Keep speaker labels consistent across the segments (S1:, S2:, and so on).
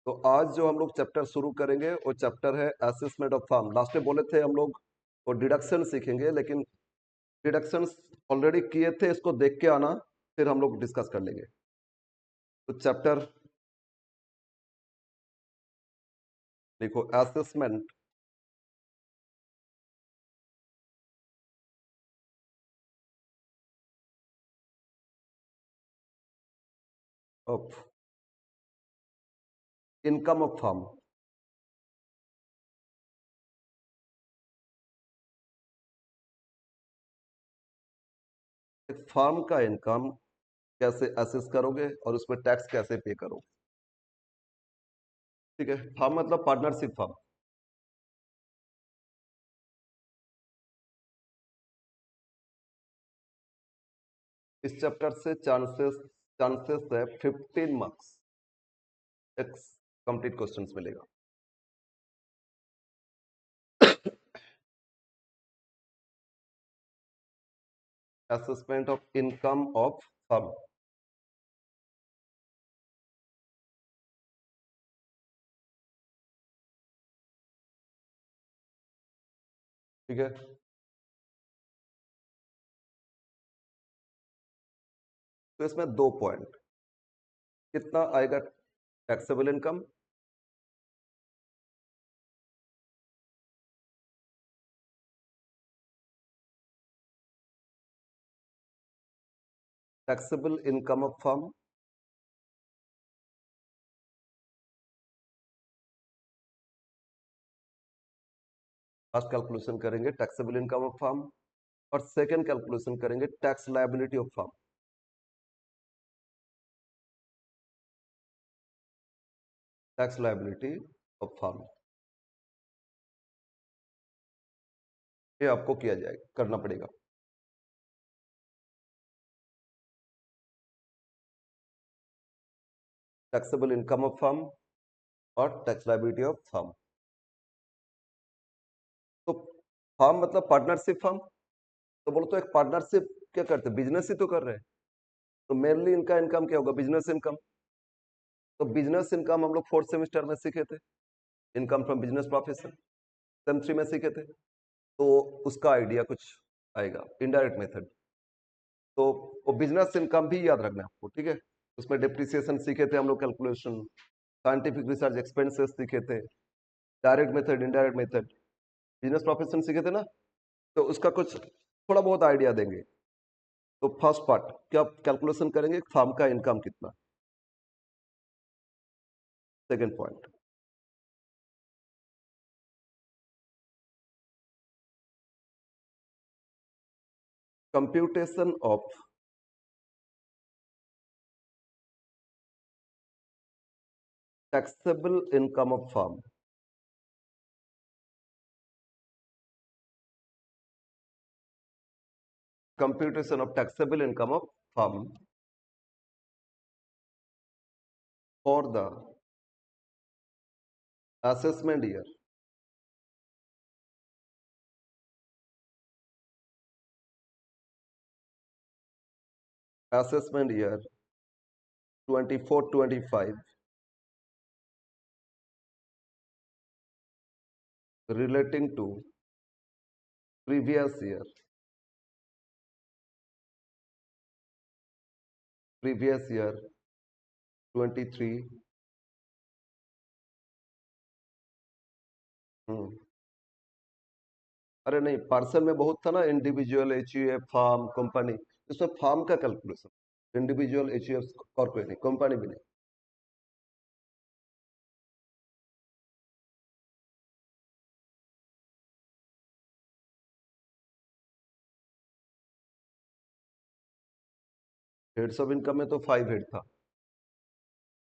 S1: तो आज जो हम लोग चैप्टर शुरू करेंगे वो चैप्टर है असेसमेंट ऑफ फर्म। लास्ट में बोले थे हम लोग वो डिडक्शन सीखेंगे, लेकिन डिडक्शन ऑलरेडी किए थे, इसको देख के आना, फिर हम लोग डिस्कस कर लेंगे। तो चैप्टर देखो, assessment of income of firm. एक फर्म का इनकम कैसे असेस करोगे और उस पर टैक्स कैसे पे करोगे। ठीक है, फर्म मतलब पार्टनरशिप फर्म। इस चैप्टर से चांसेस चांसेस है 15 मार्क्स एक्स कंप्लीट क्वेश्चंस मिलेगा। Assessment of income of firm. ठीक है, तो इसमें दो पॉइंट, कितना आएगा taxable income, taxable income of firm, first calculation करेंगे टैक्सेबल इनकम ऑफ फर्म और सेकंड कैलकुलेशन करेंगे tax liability of firm. Tax liability of firm ये आपको किया जाएगा, करना पड़ेगा। टैक्सेबल इनकम ऑफ फर्म और टैक्स लायबिलिटी ऑफ फर्म। तो फर्म मतलब पार्टनरशिप फर्म, तो बोलो तो एक पार्टनरशिप क्या करते हैं, बिजनेस ही तो कर रहे हैं। तो मेनली इनका इनकम क्या होगा, बिजनेस इनकम। तो बिजनेस इनकम हम लोग फोर्थ सेमेस्टर में सीखे थे, income from business profession, same 3 में सीखे थे। तो उसका आइडिया कुछ आएगा, इनडायरेक्ट मेथड। तो वो बिजनेस इनकम भी याद रखना है आपको, ठीक है। उसमें डिप्रिसिएशन सीखे थे हम लोग, कैलकुलेशन, साइंटिफिक रिसर्च एक्सपेंसेस सीखे थे, direct method, indirect method, business profession सीखे थे ना। तो उसका कुछ थोड़ा बहुत आइडिया देंगे। तो फर्स्ट पार्ट क्या कैलकुलेशन करेंगे, फर्म का इनकम कितना। Second point, computation of taxable income of firm. Computation of taxable income of firm for the assessment year assessment year 24-25 relating to previous year 23। अरे नहीं, पार्सल में बहुत था ना, इंडिविजुअल, एचयूएफ, फार्म, कंपनी। इसमें farm का calculation, individual, HUF और कोई नहीं, कंपनी भी नहीं। हेड्स ऑफ इनकम में तो 5 हेड था,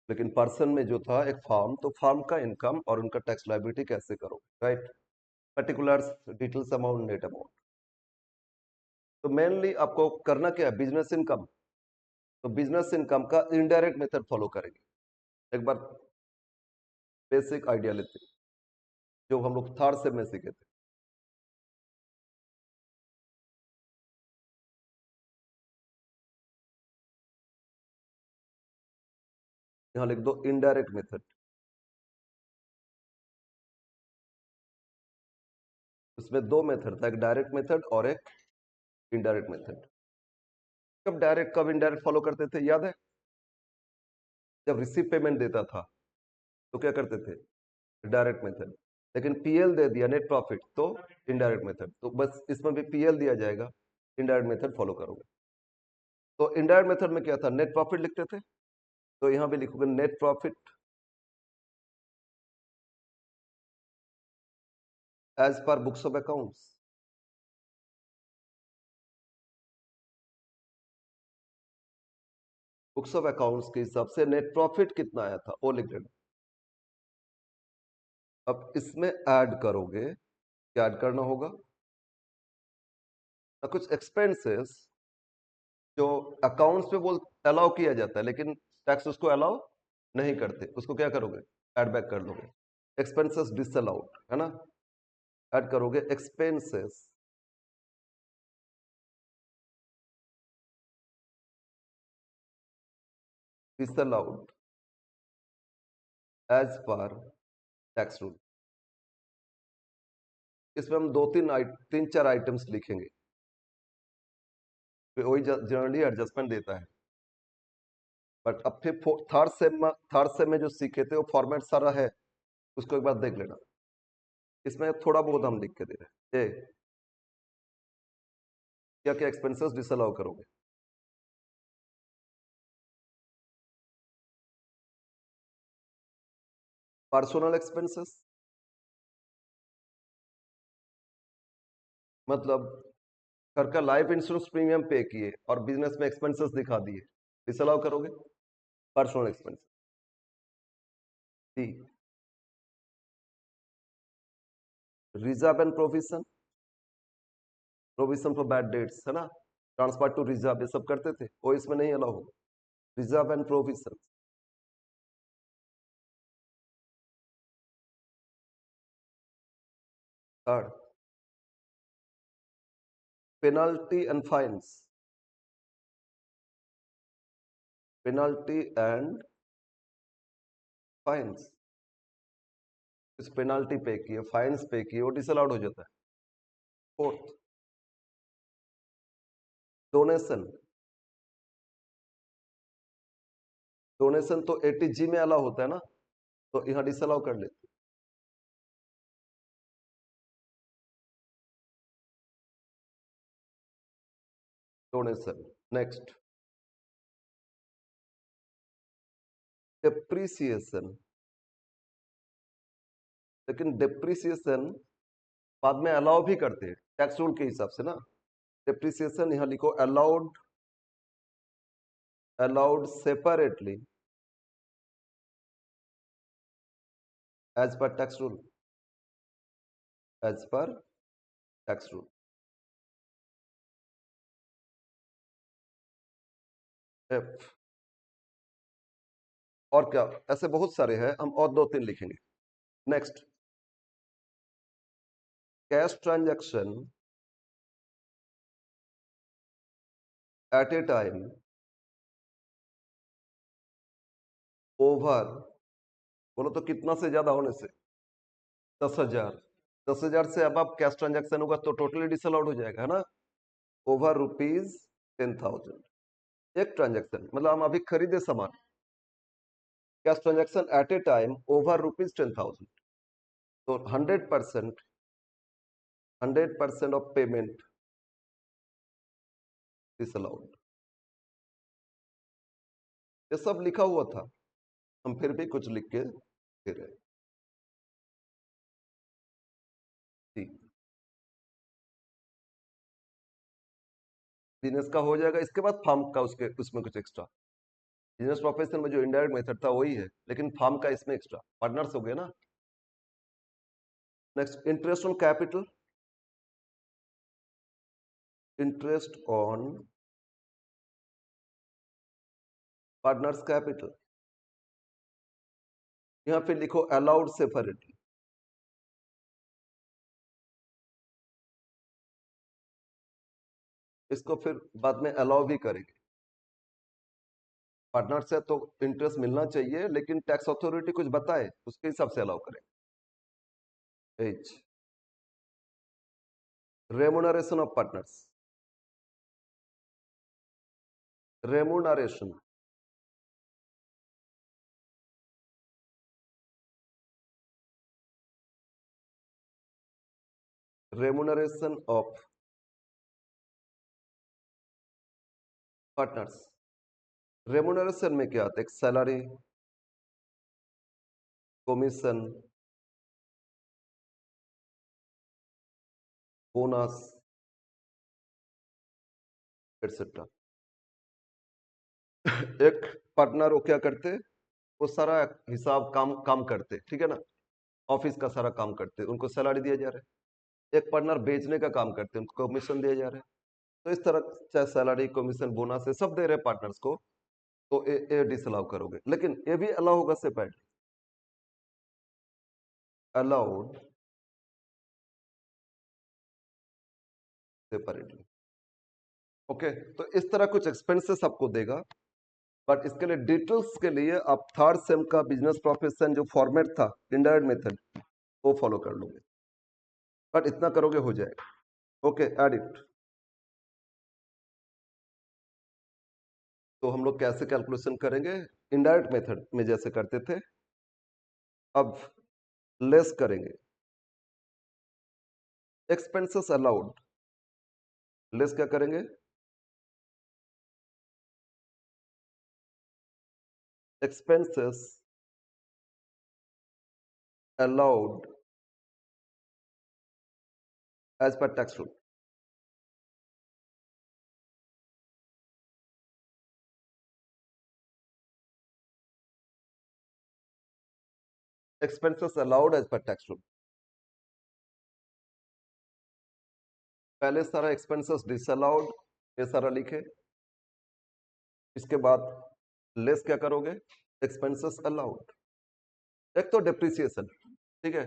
S1: लेकिन पर्सन में जो था एक फार्म, तो फार्म का इनकम और उनका टैक्स लायबिलिटी कैसे करो, right. Particulars, details, amount, net amount. तो मेनली आपको करना क्या है, बिजनेस इनकम। तो बिजनेस इनकम का इनडायरेक्ट मेथड फॉलो करेंगे। एक बार बेसिक आइडिया लेते हैं, जो हम लोग थर्ड सेम में सीखे थे। यहाँ लिख दो इनडायरेक्ट मेथड। उसमें दो मेथड था, एक डायरेक्ट मेथड और एक इनडायरेक्ट मेथड। कब डायरेक्ट कब इनडायरेक्ट फॉलो करते थे याद है? जब रिसीव पेमेंट देता था तो क्या करते थे? Direct method. लेकिन पीएल दे दिया नेट प्रॉफिट तो इनडायरेक्ट मेथड। तो बस इसमें भी पीएल दिया जाएगा, इनडायरेक्ट मेथड फॉलो करोगे। तो इनडायरेक्ट मेथड में क्या था? नेट प्रॉफिट लिखते थे, तो यहां भी लिखोगे net profit as per books of accounts. Books of accounts के हिसाब से नेट प्रॉफिट कितना आया था वो लिख देना। अब इसमें ऐड करोगे, क्या ऐड करना होगा? कुछ एक्सपेंसेस जो अकाउंट्स पे बोल अलाउ किया जाता है लेकिन टैक्स उसको अलाउ नहीं करते, उसको क्या करोगे? ऐड बैक कर लोगे। एक्सपेंसेस डिसअलाउड है ना, ऐड करोगे expenses disallowed as per tax rule. इसमें हम तीन चार आइटम्स लिखेंगे, फिर वही जनरली एडजस्टमेंट देता है। बट अब फिर थर्ड सेम में जो सीखे थे वो फॉर्मेट सारा है, उसको एक बार देख लेना। इसमें थोड़ा बहुत हम लिख के दे रहे हैं क्या क्या एक्सपेंसेस डिसअलाउ करोगे। पर्सनल एक्सपेंसेस मतलब घर का लाइफ इंश्योरेंस प्रीमियम पे किए और बिजनेस में एक्सपेंसेस दिखा दिए, डिसअलाउ करोगे personal expense. D reserve and provision, provision for bad debts है ना, ट्रांसफर टू रिजर्व ये सब करते थे, वो इसमें नहीं अलाउ होगा। Reserve and provision. Third penalty and fines, penalty and fines. इस पेनल्टी पे किए फाइन्स पे किए वो डिसअलाउड हो जाता है। फोर्थ डोनेशन, डोनेशन तो एटीजी में अलाउ होता है ना, तो यहाँ डिसअलाउ कर लेते। डोनेशन। नेक्स्ट डेप्रीसिएशन, लेकिन डेप्रीसिएशन बाद में अलाउ भी करते हैं टैक्स रूल के हिसाब से ना। डेप्रीसिएशन यहाँ लिखो allowed, allowed separately as per tax rule, as per tax rule. F और क्या, ऐसे बहुत सारे हैं, हम और दो तीन लिखेंगे। Next cash transaction at a time over, बोलो तो कितना से ज्यादा होने से? 10,000। 10,000 से अब आप कैश ट्रांजैक्शन होगा तो टोटली डिसअलाउड हो जाएगा है ना। ओवर ₹10,000 एक ट्रांजैक्शन, मतलब हम अभी खरीदे सामान, cash transaction at a time over ₹10,000, तो 100% ऑफ पेमेंट डिसअलाउड। ये सब लिखा हुआ था, हम फिर भी कुछ लिख के दे रहे हैं। ठीक, बिजनेस का हो जाएगा, इसके बाद फार्म का उसके उसमें कुछ एक्स्ट्रा। बिजनेस प्रोफेशन में जो इनडायरेक्ट मेथड था वही है, लेकिन फार्म का इसमें एक्स्ट्रा पार्टनर्स हो गए ना। Next interest on capital, interest on partners capital, यहां पे लिखो अलाउड सेपरेटली। इसको फिर बाद में अलाउ भी करेंगे। पार्टनर से तो इंटरेस्ट मिलना चाहिए, लेकिन टैक्स अथॉरिटी कुछ बताए उसके हिसाब से अलाउ करें। H remuneration of partners, remuneration, remuneration of partners. Remuneration में क्या आता है? Salary, commission, bonus, etcetera. एक पार्टनर वो क्या करते, वो सारा हिसाब काम करते, ठीक है ना, ऑफिस का सारा काम करते, उनको सैलरी दिया जा रहा है। एक पार्टनर बेचने का काम करते, उनको कमीशन दिया जा रहा है। तो इस तरह चाहे सैलरी, कमीशन, बोनस सब दे रहे पार्टनर्स को, तो ये डिसअलाउ करोगे। लेकिन ये भी अलाउ होगा सेपरेट, अलाउड सेपरेटली। ओके, तो इस तरह कुछ एक्सपेंसेस आपको देगा। बट इसके लिए डिटेल्स के लिए आप थर्ड सेम का बिजनेस प्रोफेशन जो फॉर्मेट था, इंडायरेक्ट मेथड, वो फॉलो कर लोगे। बट इतना करोगे हो जाएगा। Okay, add it. तो हम लोग कैसे कैलकुलेशन करेंगे? इंडायरेक्ट मेथड में जैसे करते थे, अब लेस करेंगे। एक्सपेंसेस अलाउड, लेस क्या करेंगे? Expenses allowed as per tax rule. Expenses allowed as per tax rule. पहले सारा एक्सपेंसेस डिसअलाउड, ये सारा लिखे। इसके बाद लेस क्या करोगे? Expenses allowed. एक तो डेप्रिसिएशन, ठीक है,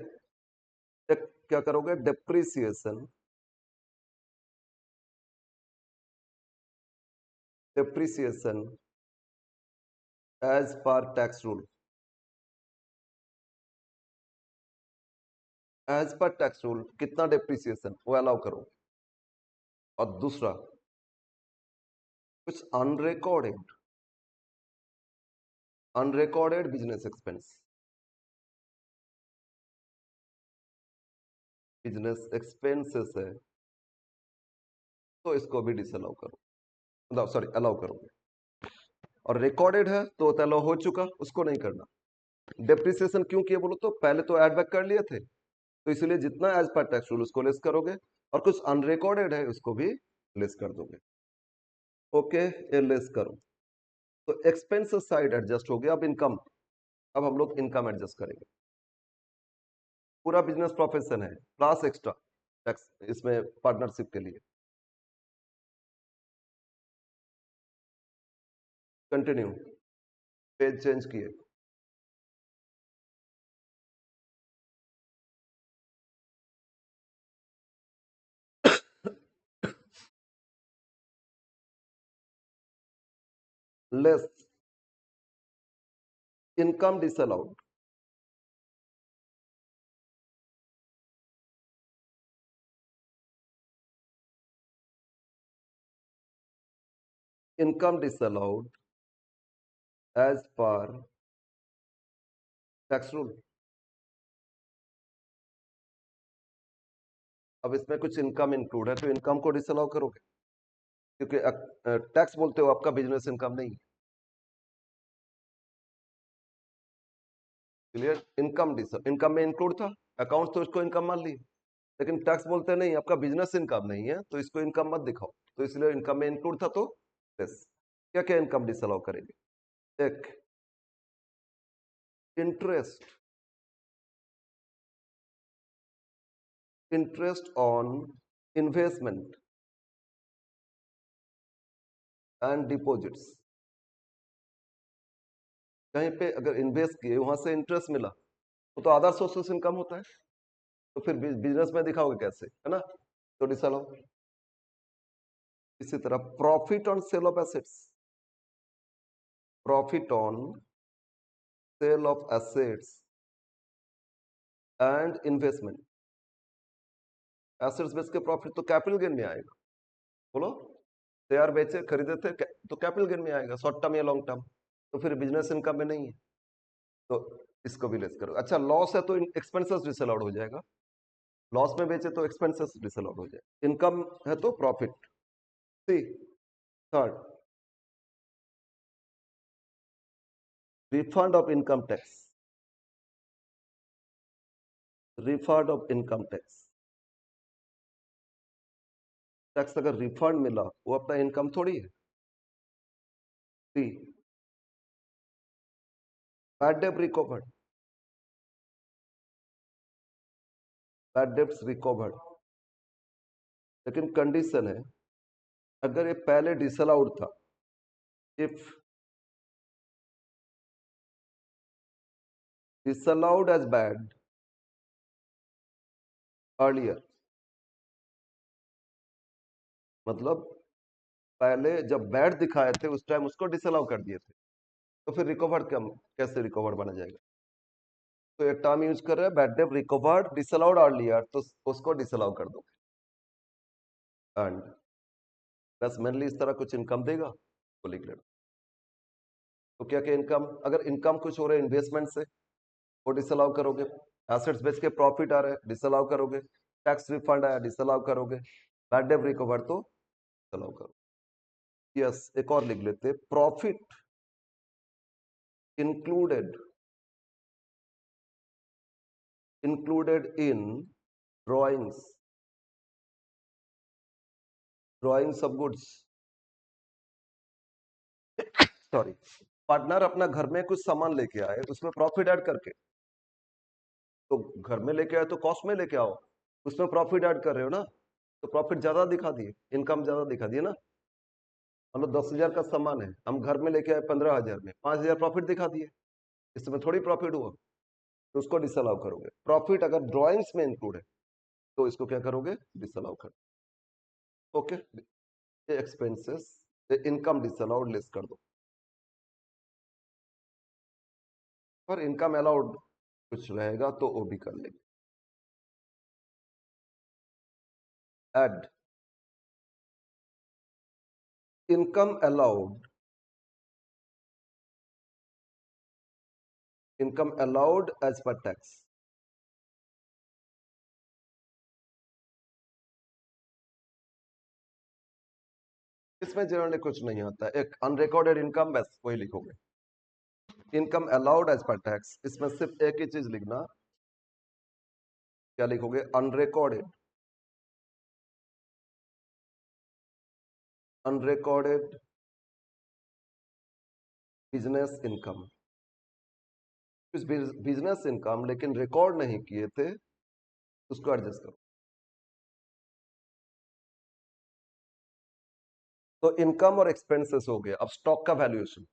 S1: एक क्या करोगे? Depreciation, depreciation as per tax rule. As per tax rule कितना डेप्रिसिएशन वो अलाउ करो। और दूसरा, कुछ unrecorded, unrecorded business expense, business expenses है, तो इसको भी डिसअलाउ करो, मतलब सॉरी अलाउ करोगे। और रिकॉर्डेड है तो अलाउ हो चुका, उसको नहीं करना। डेप्रिसिएशन क्यों किए बोलो तो पहले तो एड बैक कर लिए थे, तो इसलिए जितना एज पर टैक्स रूल उसको लेस करोगे, और कुछ अनरिकॉर्डेड है उसको भी लेस कर दोगे। ओके, ये लेस करो, तो एक्सपेंस साइड एडजस्ट हो गया। अब इनकम, अब हम लोग इनकम एडजस्ट करेंगे। पूरा बिजनेस प्रोफेशन है प्लस एक्स्ट्रा टैक्स इसमें पार्टनरशिप के लिए। कंटिन्यू, पेज चेंज किए। Less income disallowed, income disallowed as per tax rule. अब इसमें कुछ इनकम इंक्लूड है, तो इनकम को डिसअलाउ करोगे, क्योंकि टैक्स बोलते हो आपका बिजनेस इनकम नहीं। क्लियर? इनकम इनकम में इंक्लूड था, अकाउंट तो इसको इनकम मान ली, लेकिन टैक्स बोलते नहीं आपका बिजनेस इनकम नहीं है, तो इसको इनकम मत दिखाओ, तो इसलिए इनकम में इंक्लूड था तो यस। क्या क्या इनकम डिसअलाउ करेंगे? एक, interest, interest on investment and deposits. कहीं पे अगर इन्वेस्ट किए वहां से इंटरेस्ट मिला, वो तो अदर सोर्सेस इनकम होता है, तो फिर बिजनेस में दिखाओगे कैसे, है ना, तो डिसअलाउ। इसी तरह profit on sale of assets, profit on sale of assets and investment, assets बेच के प्रॉफिट तो कैपिटल गेन में आएगा। बोलो, शेयर बेचे खरीदे थे तो कैपिटल गेन में आएगा, शॉर्ट टर्म या लॉन्ग टर्म, तो फिर बिजनेस इनकम में नहीं है, तो इसको भी लेस करो। अच्छा, लॉस है तो एक्सपेंसेस डिसअलाउड हो जाएगा, लॉस में बेचे तो एक्सपेंसेस डिसअलाउड हो जाएगा। इनकम है तो profit. See third, refund of income tax, refund of income tax. Tax अगर रिफंड मिला वो अपना इनकम थोड़ी है। See, bad debt recovered, bad debts recovered, लेकिन कंडीशन है अगर ये पहले डिसअलाउड था, if disallowed as bad earlier, मतलब पहले जब बैड दिखाए थे उस टाइम उसको डिसअलाउ कर दिए थे, तो फिर रिकवर्ड कैसे रिकवर्ड बना जाएगा? तो एक टर्म यूज कर रहे हैं, bad debt recovered disallowed earlier, तो उसको डिसअलाउ कर दो। एंड बस मेनली इस तरह कुछ इनकम देगा तो लिख लेना। तो क्या क्या इनकम, अगर इनकम कुछ हो रहा है इन्वेस्टमेंट से वो डिसअलाउ करोगे, एसेट्स बेच के प्रॉफिट आ रहा है डिसअलाउ करोगे, टैक्स रिफंड आया डिसअलाउ करोगे, बैड डेट रिकवर्ड तो डिसअलाउ करो। यस, एक और लिख लेते, profit included in drawings of goods, sorry, partner अपना घर में कुछ सामान लेके आए उसमें प्रॉफिट ऐड करके, तो घर में लेके आए तो कॉस्ट में लेके आओ, उसमें प्रॉफिट ऐड कर रहे हो ना, तो प्रॉफिट ज्यादा दिखा दिए, इनकम ज्यादा दिखा दिए ना। मतलब 10,000 का सामान है, हम घर में लेके आए 15,000 में, 5,000 प्रॉफिट दिखा दिए, इसमें थोड़ी प्रॉफिट हुआ, तो उसको डिसअलाउ करोगे। प्रॉफिट अगर ड्रॉइंग्स में इंक्लूड है तो इसको क्या करोगे, डिसअलाउ कर। Okay, expenses income disallowed less कर दो, पर इनकम अलाउड कुछ रहेगा तो वो भी कर लेंगे। Add income allowed, income allowed as per tax. इसमें जनरली कुछ नहीं आता, एक अनरिकॉर्डेड इनकम, बस वही लिखोगे। Income allowed as per tax, इसमें सिर्फ एक ही चीज लिखना, क्या लिखोगे, unrecorded, unrecorded business income, business income लेकिन रिकॉर्ड नहीं किए थे उसको एडजस्ट करो। तो इनकम और एक्सपेंसेस हो गया, अब स्टॉक का वैल्यूएशन,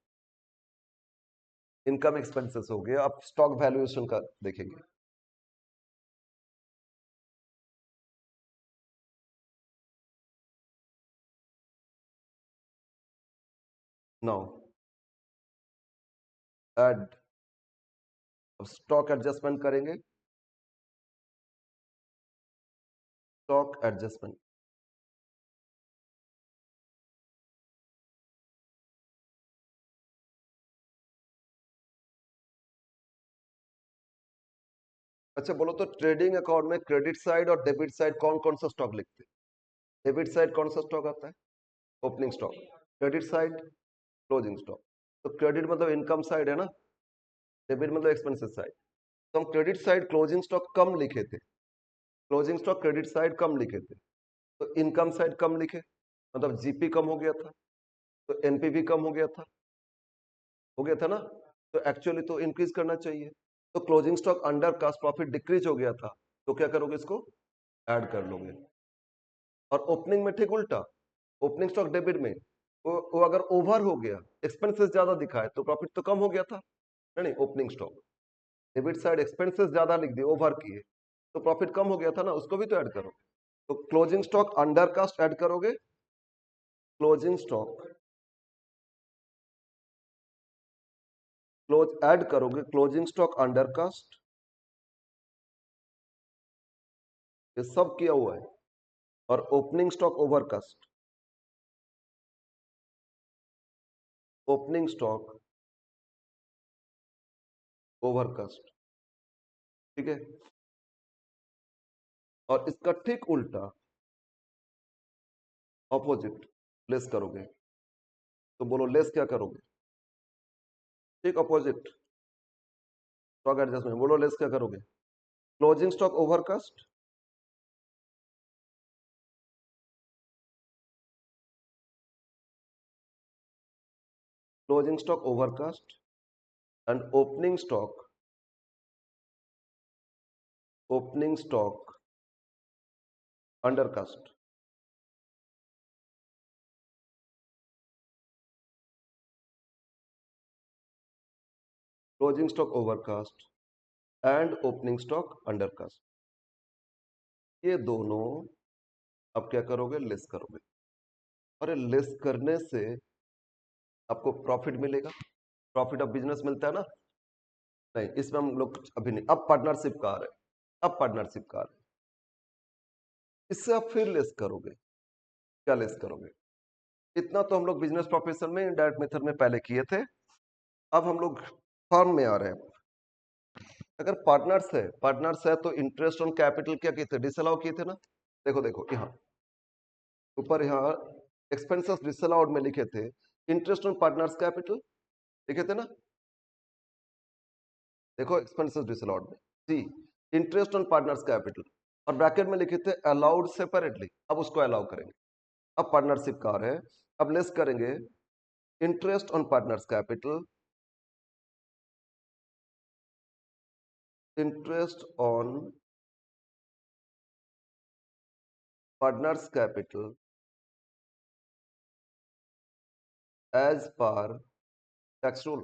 S1: इनकम एक्सपेंसेस हो गया, अब स्टॉक वैल्यूएशन का देखेंगे। नाउ एड, स्टॉक एडजस्टमेंट करेंगे, स्टॉक एडजस्टमेंट। अच्छा बोलो तो ट्रेडिंग अकाउंट में क्रेडिट साइड और डेबिट साइड कौन कौन सा स्टॉक लिखते हैं? डेबिट साइड कौन सा स्टॉक आता है? Opening stock. Credit side closing stock. तो क्रेडिट मतलब इनकम साइड है ना, डेबिट मतलब एक्सपेंसेस साइड। तो हम क्रेडिट साइड क्लोजिंग स्टॉक कम लिखे थे, क्लोजिंग स्टॉक क्रेडिट साइड कम लिखे थे, तो इनकम साइड कम लिखे, मतलब जीपी कम हो गया था, तो एनपीवी कम हो गया था ना, तो एक्चुअली तो इंक्रीज करना चाहिए। तो closing stock under cost profit decrease हो गया था, तो क्या करोगे, इसको ऐड कर लोगे। और ओपनिंग में ठीक उल्टा, ओपनिंग स्टॉक डेबिट में वो अगर ओवर हो गया, एक्सपेंसेस ज्यादा दिखाए तो प्रॉफिट तो कम हो गया था, नहीं opening stock debit side expenses ज्यादा लिख दिए, ओवर किए, तो प्रॉफिट कम हो गया था ना, उसको भी तो ऐड करो। तो closing stock under cost add करोगे, क्लोजिंग स्टॉक क्लोज ऐड करोगे, क्लोजिंग स्टॉक अंडर कास्ट, ये सब किया हुआ है। और opening stock over cost, opening stock over cost, ठीक है। और इसका ठीक उल्टा ऑपोजिट लेस करोगे, तो बोलो लेस क्या करोगे? ठीक ऑपोजिट स्टॉक एडजस्टमेंट, बोलो लेस क्या करोगे? Closing stock over cost, closing stock over cost and opening stock under cost. Closing stock over cost and opening stock under cost, ये दोनों अब क्या करोगे? लेस करोगे। और ये लेस करने से आपको प्रॉफिट मिलेगा। प्रॉफिट ऑफ बिजनेस मिलता है ना? नहीं, इसमें हम लोग अभी नहीं, अब पार्टनरशिप का आ रहा है, अब पार्टनरशिप का आ रहा है। इससे आप फिर लेस करोगे। क्या लेस करोगे? इतना तो हम लोग बिजनेस प्रोफेशन में इनडायरेक्ट मेथड में पहले किए थे, अब हम लोग फर्म में आ रहे हैं। अगर पार्टनर्स है तो इंटरेस्ट ऑन कैपिटल क्या किए थे? डिसअलाउ किए थे ना? देखो देखो यहाँ ऊपर, यहाँ एक्सपेंसेस डिसअलाउड में लिखे थे इंटरेस्ट ऑन पार्टनर्स कैपिटल, लिखे थे ना? देखो एक्सपेंसेस डिसअलाउड में सी इंटरेस्ट ऑन पार्टनर्स कैपिटल, और ब्रैकेट में लिखे थे अलाउड सेपरेटली, अब उसको अलाउ करेंगे। अब पार्टनरशिप का है, अब लेस करेंगे interest on partners capital, interest on partners capital as per tax rule.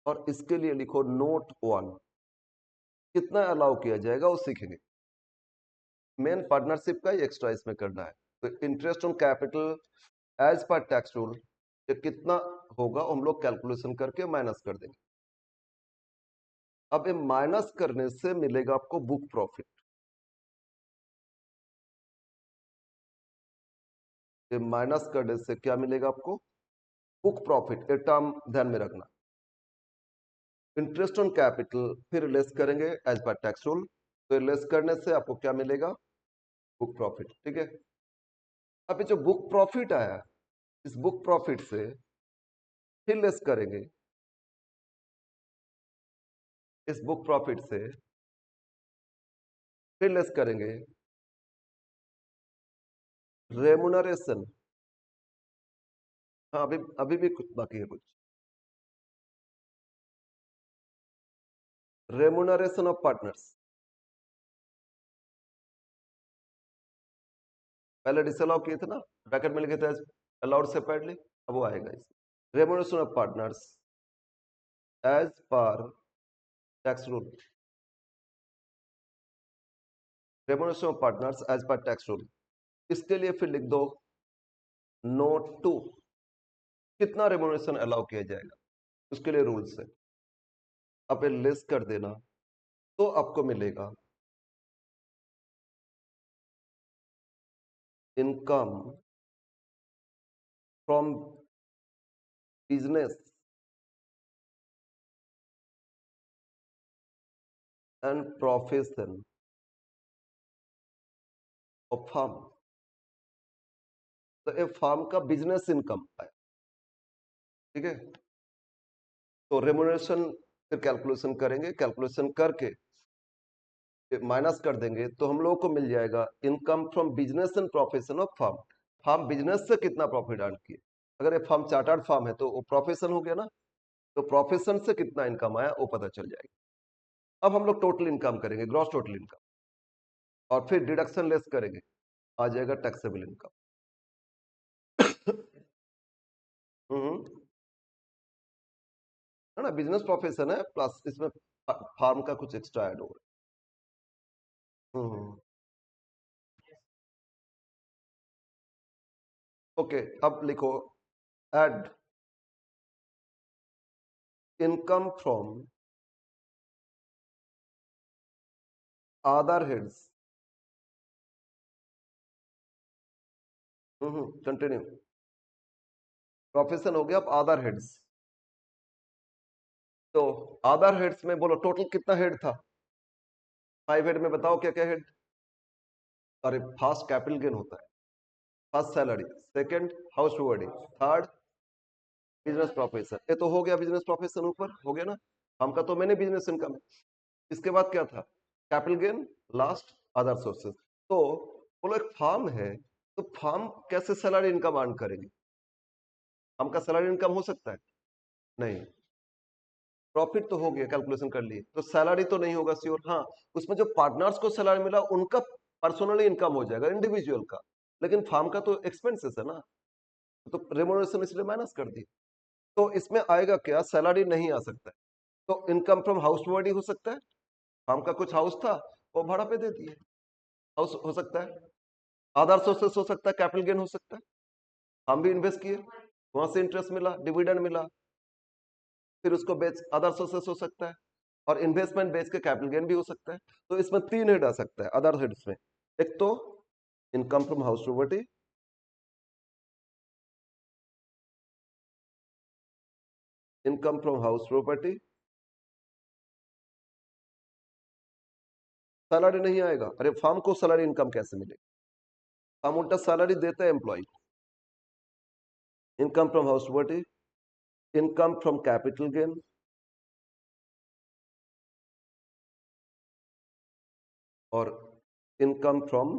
S1: और इसके लिए लिखो नोट 1, कितना अलाउ किया जाएगा वो सीखेंगे। मेन पार्टनरशिप का ही एक्स्ट्रा इसमें करना है। तो interest on capital as per tax rule ये कितना होगा हम लोग कैलकुलेशन करके माइनस कर देंगे। अब ये माइनस करने से मिलेगा आपको बुक प्रॉफिट। ये माइनस करने से क्या मिलेगा आपको? Book profit. ये टर्म ध्यान में रखना। इंटरेस्ट ऑन कैपिटल फिर लेस करेंगे एज पर टैक्स रूल, तो लेस करने से आपको क्या मिलेगा? बुक प्रॉफिट, ठीक है। अब ये जो बुक प्रॉफिट आया, इस बुक प्रॉफिट से फिर लेस करेंगे, इस बुक प्रॉफिट से फिर लेस करेंगे रेमुनरेशन। हाँ, अभी अभी भी कुछ बाकी है, कुछ रेमुनरेशन ऑफ पार्टनर्स। पहले डिसअलाउ किए थे ना, ब्रैकेट में लिखे थे अलाउड सेपरेटली, अब वो आएगा इस remuneration of partners as per tax rule, remuneration of partners as per tax rule. इसके लिए फिर लिख दो नोट 2, कितना रेमुनरेशन अलाउ किया जाएगा उसके लिए रूल्स है। अब लेस कर देना तो आपको मिलेगा income from business and profession of firm. तो ये फर्म का बिजनेस इनकम है, ठीक है। तो रेमुनरेशन फिर कैलकुलेशन करेंगे, कैलकुलेशन करके माइनस कर देंगे तो हम लोगों को मिल जाएगा income from business and profession of firm. Firm business से कितना प्रॉफिट अर्न किए। अगर ये फर्म चार्टर्ड फर्म है तो वो प्रोफेशन हो गया ना, तो प्रोफेशन से कितना इनकम आया वो पता चल जाएगा। अब हम लोग टोटल इनकम करेंगे, ग्रॉस टोटल इनकम, और फिर डिडक्शन लेस करेंगे, आ जाएगा टैक्सेबल इनकम। है ना, बिजनेस प्रोफेशन है प्लस इसमें फार्म का कुछ एक्स्ट्रा ऐड हो रहा है। ओके, अब लिखो add income from other heads. Continue. Profession हो गया, अब अदर हेड्स। तो अदर हेड्स में बोलो टोटल कितना हेड था? 5 हेड में बताओ क्या क्या हेड? अरे फर्स्ट कैपिटल गेन होता है, first salary, second house holding, third business profession. ये तो हो गया बिजनेस प्रोफेशन, ऊपर हो गया ना। हमका तो मैंने बिजनेस इनकम है। इसके बाद क्या था? Capital gain, last other sources. तो बोलो एक फार्म है, तो फार्म कैसे सैलरी इनकम अर्न करेंगे? हमका सैलरी इनकम हो सकता है? नहीं। प्रॉफिट तो हो गया, कैलकुलेशन कर लिए, तो सैलरी तो नहीं होगा श्योर। हाँ, उसमें जो पार्टनर्स को सैलरी मिला उनका पर्सनली इनकम हो जाएगा, इंडिविजुअल का। लेकिन फार्म का तो एक्सपेंसेस है ना, तो रेम्युनरेशन इसलिए माइनस कर दी। तो इसमें आएगा क्या? सैलरी नहीं आ सकता है। तो इनकम फ्रॉम हाउस बॉडी हो सकता है, फार्म का कुछ हाउस था वो भाड़ा पे दे दिए, हाउस हो सकता है। अदर सोर्सेस हो सकता है, कैपिटल गेन हो सकता है, हम भी इन्वेस्ट किए, वहां से इंटरेस्ट मिला, डिविडेंड मिला, फिर उसको बेच, अदर सोर्सेस हो सकता है, और इन्वेस्टमेंट बेच के कैपिटल गेन भी हो सकता है। तो इसमें 3 हेड आ सकता है अदर हेड्स में। एक तो income from house property, income from house property. Salary नहीं आएगा, अरे फार्म को सैलरी इनकम कैसे मिलेगी? हम उल्टा सैलरी देते हैं employ. Income from house property, income from capital gain, और इनकम फ्रॉम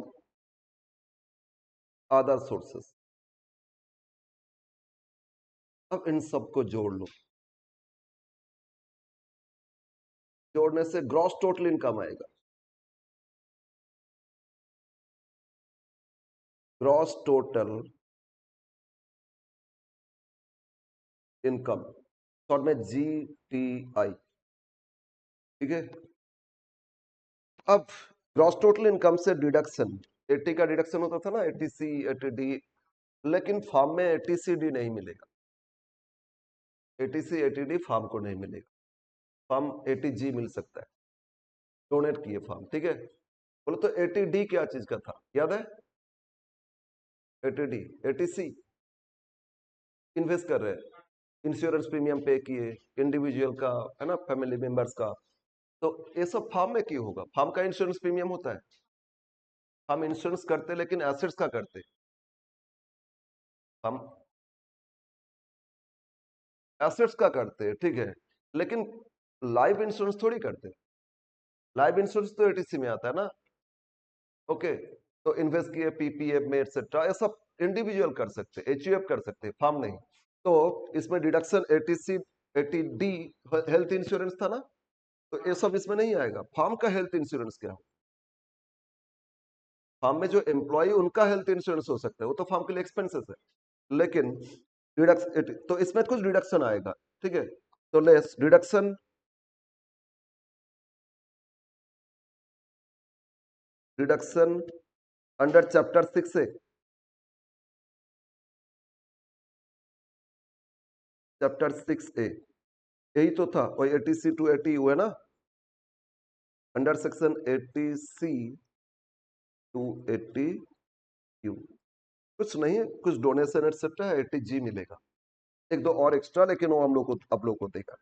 S1: अदर सोर्सेस। अब इन सबको जोड़ लो, जोड़ने से ग्रॉस टोटल इनकम आएगा। ग्रॉस टोटल इनकम, शॉर्ट में GTI। ठीक है। अब ग्रॉस टोटल इनकम से डिडक्शन, 80 का डिडक्शन होता था ना, 80C 80D। लेकिन फार्म में 80CD नहीं मिलेगा, 80C 80D फार्म को नहीं मिलेगा। फार्म 80G मिल सकता है, डोनेट किए फार्म। ठीक है। बोलो तो 80D क्या चीज का था, याद है? 80D, 80C इन्वेस्ट कर रहे हैं, इंश्योरेंस प्रीमियम पे किए, इंडिविजुअल का है ना, फैमिली मेंबर्स का। तो ये सब फार्म में क्यों होगा? फार्म का इंश्योरेंस प्रीमियम होता है, हम इंश्योरेंस करते लेकिन एसेट्स का करते। हम एसेट्स का करते हैं, ठीक है, लेकिन लाइफ इंश्योरेंस थोड़ी करते। लाइफ इंश्योरेंस तो 80C में आता है ना। ओके। तो इन्वेस्ट किए PPF में एक्सेट्रा, ये सब इंडिविजुअल कर सकते, HUF कर सकते, फार्म नहीं। तो इसमें deduction 80C 80D health insurance था ना, तो ये सब इसमें नहीं आएगा। फार्म का हेल्थ इंश्योरेंस क्या हो? फार्म में जो एम्प्लॉय उनका हेल्थ इंश्योरेंस हो सकता है, वो तो फार्म के लिए एक्सपेंसेस है। लेकिन डिडक्शन, तो इसमें कुछ डिडक्शन आएगा। ठीक है। तो less deduction, deduction under chapter 6A, chapter 6A यही तो था, और 80C टू 80 हुआ ना, under section 80C to 80U। कुछ नहीं है, कुछ डोनेशन एक्सेट्रा है, 80G मिलेगा। एक दो और एक्स्ट्रा, लेकिन वो हम लोग को, आप लोग को देगा।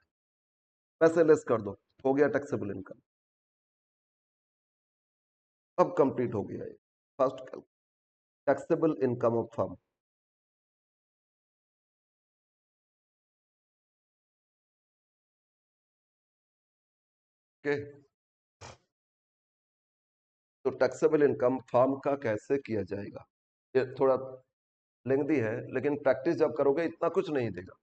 S1: पैसे लेस कर दो, हो गया टैक्सेबल इनकम। अब कंप्लीट हो गया ये first taxable income of firm. Okay. तो टैक्सेबल इनकम फर्म का कैसे किया जाएगा, ये थोड़ा लेंदी है, लेकिन प्रैक्टिस जब करोगे इतना कुछ नहीं देगा।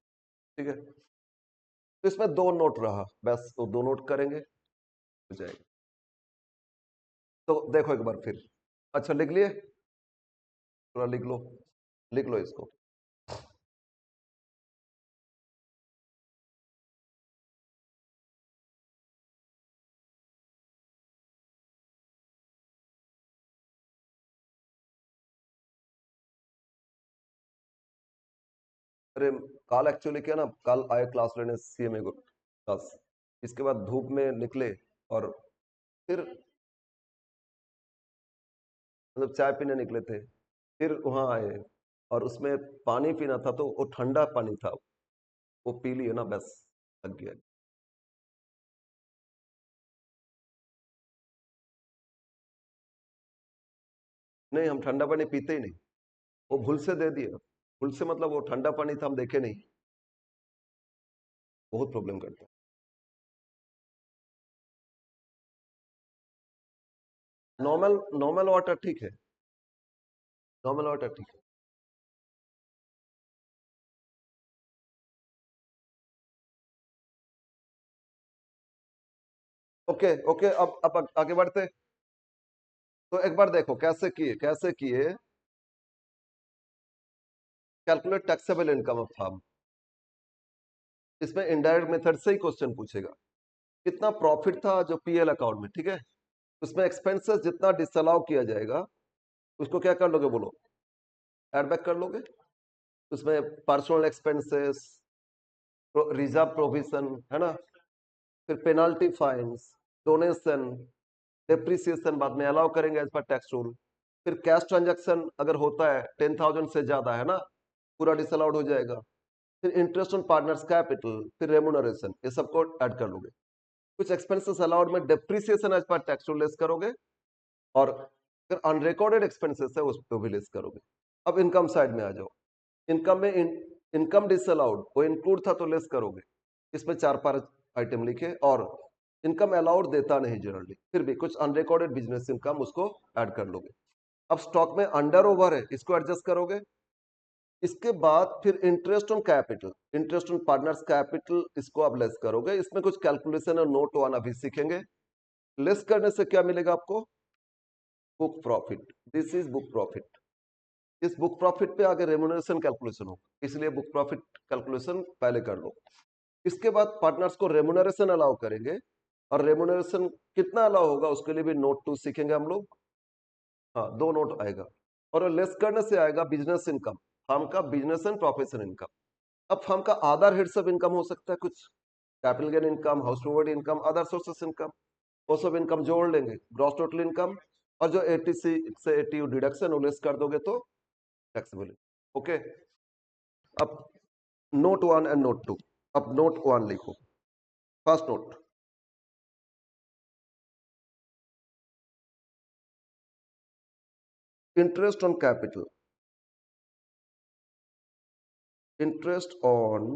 S1: ठीक है। तो इसमें 2 नोट रहा, बस तो 2 नोट करेंगे, हो जाएगा। तो देखो एक बार फिर, अच्छा लिख लिए, थोड़ा लिख लो, लिख लो इसको। अरे कल एक्चुअली क्या ना, कल आए क्लास लेने CMA को क्लास, इसके बाद धूप में निकले, और फिर मतलब चाय पीने निकले थे, फिर वहां आए और उसमें पानी पीना था तो वो ठंडा पानी था, वो पी लिए ना, बस लग गया। नहीं, हम ठंडा पानी पीते ही नहीं, वो भूल से दे दिया। भूल से मतलब वो ठंडा पानी था, हम देखे नहीं। बहुत प्रॉब्लम करता है। नॉर्मल नॉर्मल वाटर ठीक है, नॉर्मल वाटर ठीक है। ओके ओके, अब आगे बढ़ते। तो एक बार देखो कैसे किए। Calculate taxable income of firm. इसमें इनडायरेक्ट मेथड से ही क्वेश्चन पूछेगा। कितना प्रॉफिट था जो पीएल अकाउंट में, ठीक है। उसमें एक्सपेंसेस जितना डिसअलाउ किया जाएगा उसको क्या कर लोगे, बोलो, एड बैक कर लोगे। उसमें पर्सनल एक्सपेंसेस, रिजर्व प्रोविजन, है ना, फिर पेनाल्टी फाइन्स, डोनेशन, डेप्रिसिएशन बाद में अलाउ करेंगे एज पर टैक्स रूल। फिर कैश ट्रांजैक्शन अगर होता है 10,000 से ज्यादा, है ना, पूरा डिसअलाउड हो जाएगा। फिर इंटरेस्ट ऑन पार्टनर्स कैपिटल, फिर रेमुनरेशन, ये सबको ऐड कर लोगे। कुछ एक्सपेंसेस अलाउड में depreciation as per tax rule less करोगे, और फिर अनरिकॉर्डेड एक्सपेंसेस है उस पर भी लेस करोगे। अब इनकम साइड में आ जाओ। इनकम में इनकम डिसअलाउड वो इंक्लूड था तो लेस करोगे। इसमें 4-5 आइटम लिखे, और इनकम अलाउड देता नहीं जनरली, फिर भी कुछ अनरिकॉर्डेड बिजनेस इनकम उसको ऐड कर लोगे। अब स्टॉक में अंडर ओवर है, इसको एडजस्ट करोगे। इसके बाद फिर interest on capital, interest on partners capital, इसको आप लेस करोगे। इसमें कुछ कैलकुलेशन और नोट वन अभी सीखेंगे। लेस करने से क्या मिलेगा आपको, book profit. This is book profit. इस बुक प्रॉफिट पे आगे रेमुनरेशन कैलकुलेशन होगा, इसलिए बुक प्रॉफिट कैलकुलेशन पहले कर लो। इसके बाद पार्टनर्स को रेमुनरेशन अलाउ करेंगे, और रेमुनरेशन कितना अलाउ होगा उसके लिए भी नोट 2 सीखेंगे हम लोग। हाँ, 2 नोट आएगा। और लेस करने से आएगा बिजनेस इनकम, फर्म का बिजनेस एंड प्रोफेशन इनकम। अब फर्म का अदर हेड्स ऑफ इनकम हो सकता है, कुछ capital gain income, house hold income, other sources income, वो सब इनकम जोड़ लेंगे, ग्रॉस टोटल इनकम। और जो 80 से 80 डिडक्शन वो लेस कर दोगे तो टैक्सेबल। ओके। अब नोट 1 एंड नोट 2। अब नोट 1 लिखो। First note, interest on capital, interest on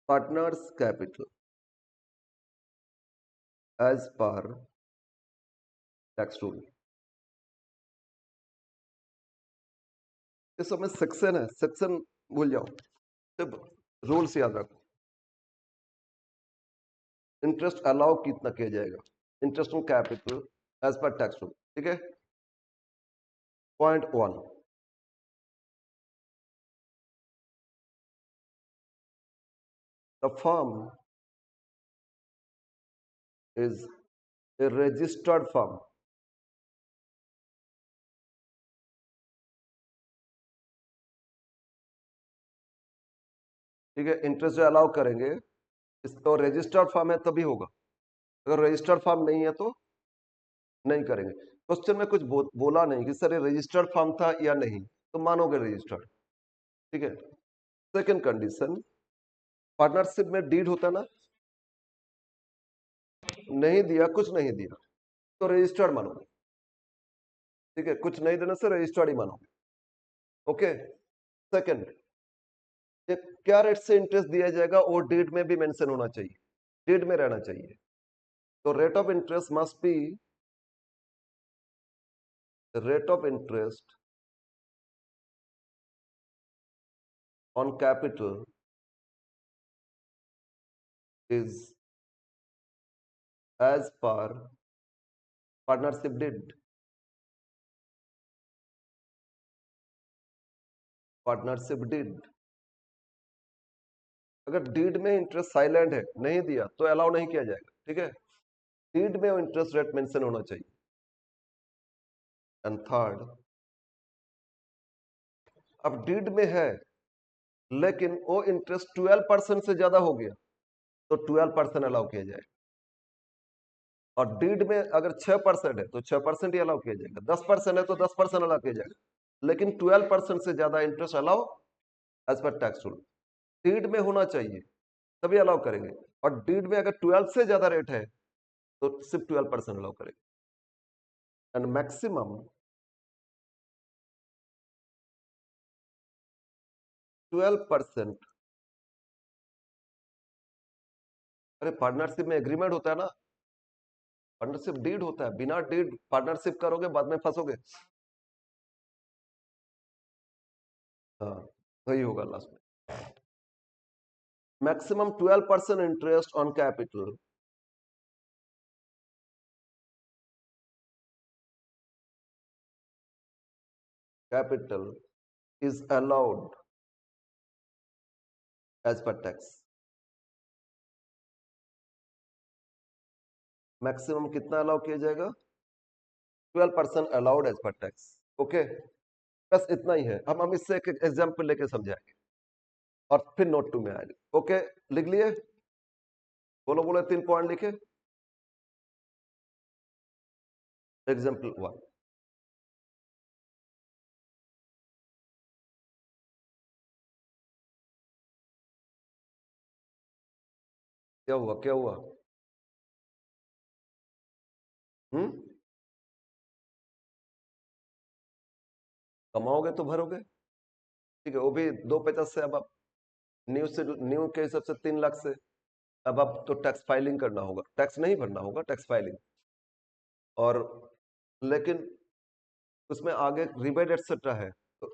S1: partners capital as per tax rule. इस समय सेक्शन है, सेक्शन भूल जाओ, सिर्फ रूल्स याद रखो। इंटरेस्ट अलाउ कितना किया जाएगा, interest on capital as per tax rule, ठीक है। Point 1, the firm is a registered firm. ठीक है, इंटरेस्ट जो अलाउ करेंगे, इसको रजिस्टर्ड फर्म है तभी होगा। अगर रजिस्टर्ड फर्म नहीं है तो नहीं करेंगे। क्वेश्चन में कुछ बोला नहीं कि सर ये रजिस्टर्ड फर्म था या नहीं, तो मानोगे रजिस्टर्ड, ठीक है। सेकंड कंडीशन, पार्टनरशिप में डीड होता ना, नहीं दिया, कुछ नहीं दिया तो रजिस्टर्ड मानोगे, ठीक है। कुछ नहीं देने से रजिस्टर्ड ही मानोगे। ओके। सेकंड, क्या रेट से इंटरेस्ट दिया जाएगा वो डीड में भी मेंशन होना चाहिए, डीड में रहना चाहिए। तो rate of interest must be, rate of interest on capital is as per partnership deed. Partnership deed. अगर डीड में इंटरेस्ट साइलेंट है, नहीं दिया, तो अलाउ नहीं किया जाएगा, ठीक है। डीड में इंटरेस्ट रेट मेंशन होना चाहिए। एंड थर्ड, अब डीड में है लेकिन वो इंटरेस्ट 12% से ज्यादा हो गया तो 12% अलाउ किया जाए। और डीड में अगर 6% है तो 6% ही अलाउ किया जाएगा, 10% है तो 10% अलाउ किया जाएगा, लेकिन 12% से ज्यादा interest allow as per tax rule deed में होना चाहिए, तभी अलाउ करेंगे। और डीड में अगर 12 से ज्यादा रेट है तो सिर्फ 12% अलाउ करेंगे। And maximum 12%। अरे पार्टनरशिप में एग्रीमेंट होता है ना, पार्टनरशिप डीड होता है, बिना डीड पार्टनरशिप करोगे बाद में फंसोगे। हाँ, वही होगा लास्ट में। Maximum 12% interest on capital is allowed as per tax। Maximum कितना अलाउ किया जाएगा? 12% allowed as per tax. Okay, बस इतना ही है। हम इससे एक एग्जाम्पल लेके समझाएंगे और फिर नोट टू में आएंगे। ओके, लिख लिए? बोलो बोलो, 3 पॉइंट लिखे। एग्जाम्पल 1, क्या हुआ क्या हुआ? हम्म, कमाओगे तो भरोगे, ठीक है। वो भी 250 से, अब आप न्यू के हिसाब से 3 लाख से। अब आप तो टैक्स फाइलिंग करना होगा, टैक्स नहीं भरना होगा, टैक्स फाइलिंग। और लेकिन उसमें आगे रिबेट एक्सेट्रा है, तो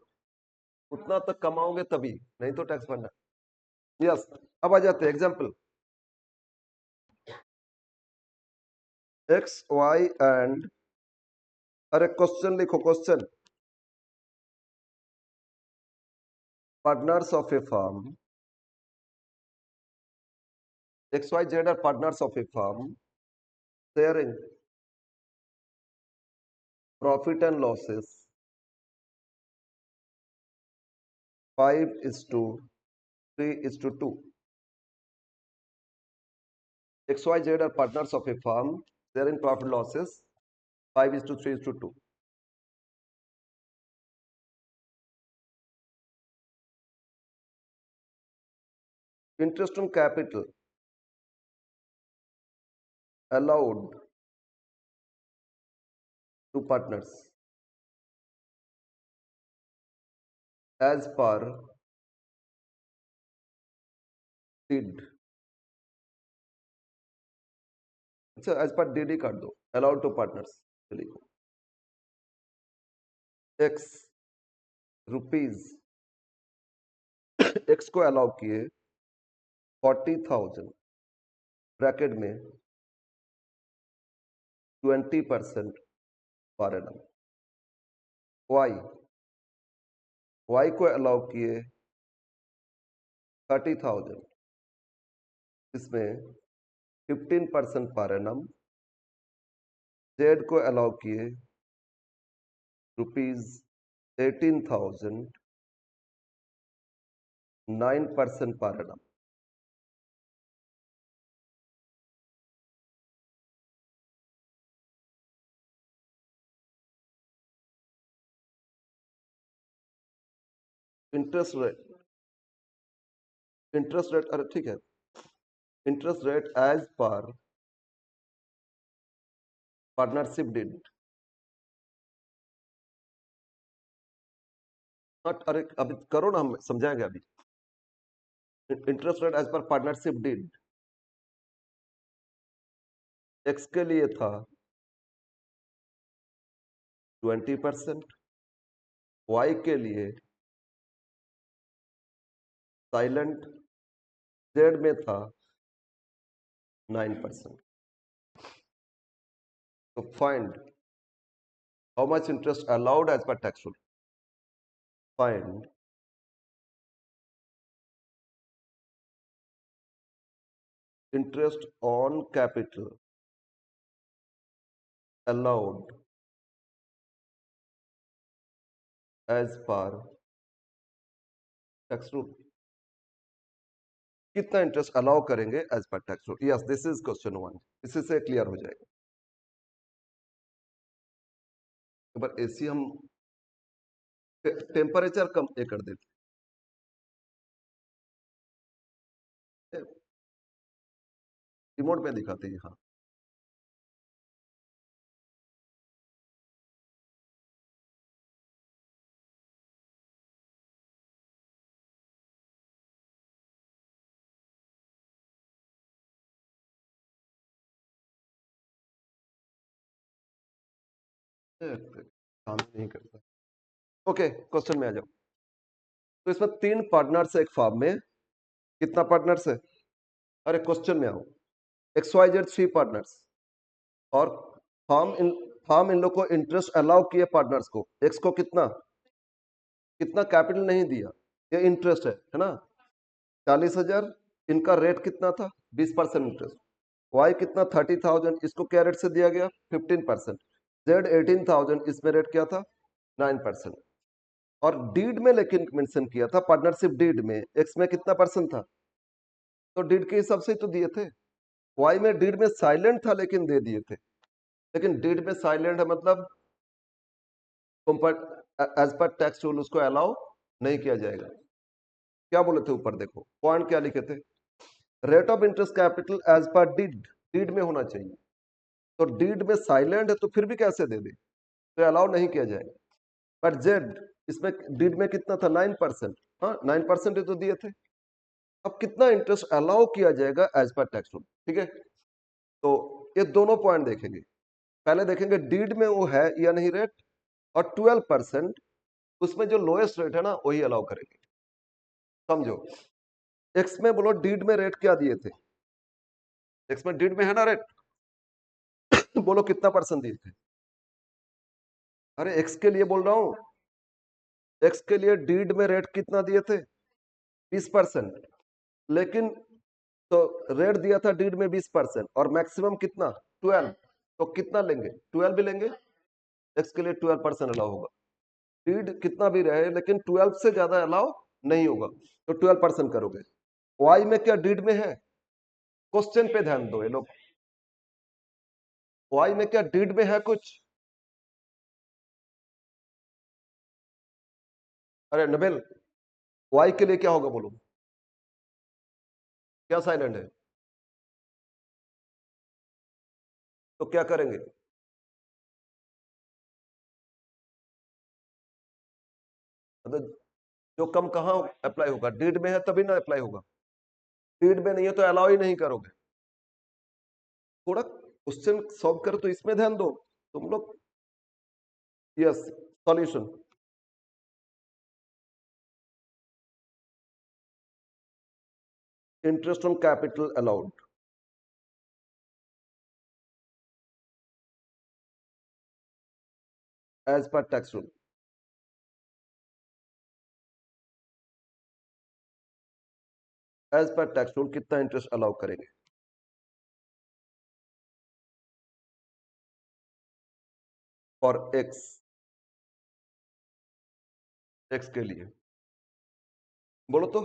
S1: उतना तक कमाओगे तभी, नहीं तो टैक्स भरना। यस, अब आ जाते हैं एग्जाम्पल। एक्स वाई एंड, अरे क्वेश्चन लिखो, question. Partners of a firm, X Y Z are partners of a firm sharing profit and losses 5:3:2। XYZ are partners of a firm sharing profit losses 5:3:2। Interest on capital allowed to partners as per did। अच्छा, as per did ही काट दो, allowed to partners लिखो। x rupees x को allow किए 40,000 bracket में 20% per annum. y को allow किए 30,000, इसमें 15% पर एनम। z को अलाउ किए ₹18,000 9% पर एनम। इंटरेस्ट रेट, अरे ठीक है, interest rate as per partnership deed not, अरे अभी करो ना, हम समझाएंगे अभी। Interest rate as per partnership deed x के लिए था 20%, वाई के लिए साइलेंट, जेड में था 9%। तो find how much interest allowed as per tax rule. Find interest on capital allowed as per tax rule. कितना इंटरेस्ट अलाउ करेंगे as per tax rule? Yes, this is question 1, इसी से clear हो जाएगा। पर एसी हम टेम्परेचर कम ये कर देते रिमोट में दिखाते हैं। हाँ काम नहीं करता। ओके क्वेश्चन में आ जाओ। तो इसमें 3 पार्टनर्स है एक फार्म में। कितना पार्टनर्स है? अरे क्वेश्चन में आओ। XYZ 3 पार्टनर्स और फार्म इन लोग को इंटरेस्ट अलाउ किए पार्टनर्स को। एक्स को कितना कितना कैपिटल नहीं दिया, ये इंटरेस्ट है ना 40,000। इनका रेट कितना था 20% इंटरेस्ट। वाई कितना 30,000, इसको क्या रेट से दिया गया 15%। जेड 18,000, इसमें रेट क्या था 9%। और डीड में लेकिन मेंशन किया था पार्टनरशिप डीड में एक्स में कितना परसेंट था, तो डीड के हिसाब से तो दिए थे। वाई में डीड में साइलेंट था लेकिन दे दिए थे। लेकिन डीड में साइलेंट है मतलब एज पर टैक्स रूल उसको अलाउ नहीं किया जाएगा। क्या बोले थे ऊपर देखो पॉइंट क्या लिखे थे, rate of interest capital as per deed, deed में होना चाहिए। तो डीड में साइलेंट है तो फिर भी कैसे दे दे, तो अलाउ नहीं किया जाएगा। बट जेड इसमें डीड में कितना था 9%। हाँ 9% तो दिए थे। अब कितना इंटरेस्ट अलाउ किया जाएगा एज पर टैक्स रूल, ठीक है। तो ये दोनों पॉइंट देखेंगे। पहले देखेंगे डीड में वो है या नहीं रेट, और 12% उसमें जो लोएस्ट रेट है ना वही अलाउ करेंगे। समझो एक्स में बोलो डीड में रेट क्या दिए थे, एक्स में डीड में है ना रेट बोलो कितना परसेंट दिए थे। अरे एक्स के लिए बोल रहा हूं, एक्स के लिए डीड में रेट कितना दिए थे 20%। लेकिन तो रेट दिया था डीड में 20% और मैक्सिमम कितना 12। तो कितना लेंगे 12 भी लेंगे, एक्स के लिए 12% अलाउ होगा। डीड कितना भी रहे लेकिन 12 से ज्यादा अलाउ नहीं होगा, तो 12% करोगे। वाई में क्या डीड में है, क्वेश्चन पे ध्यान दो ये लोग। वाई में क्या डीड में है कुछ, अरे नबेल वाई के लिए क्या होगा बोलो, क्या साइलेंट है, तो क्या करेंगे। मतलब जो कम कहाँ अप्लाई होगा, डीड में है तभी ना अप्लाई होगा। डीड में नहीं है तो अलाउ ही नहीं करोगे। थोड़ा क्वेश्चन सॉल्व करो तो इसमें ध्यान दो तुम लोग। Yes solution, interest on capital allowed as per tax rule. As per tax rule कितना इंटरेस्ट अलाउ करेंगे फॉर एक्स, एक्स के लिए बोलो तो।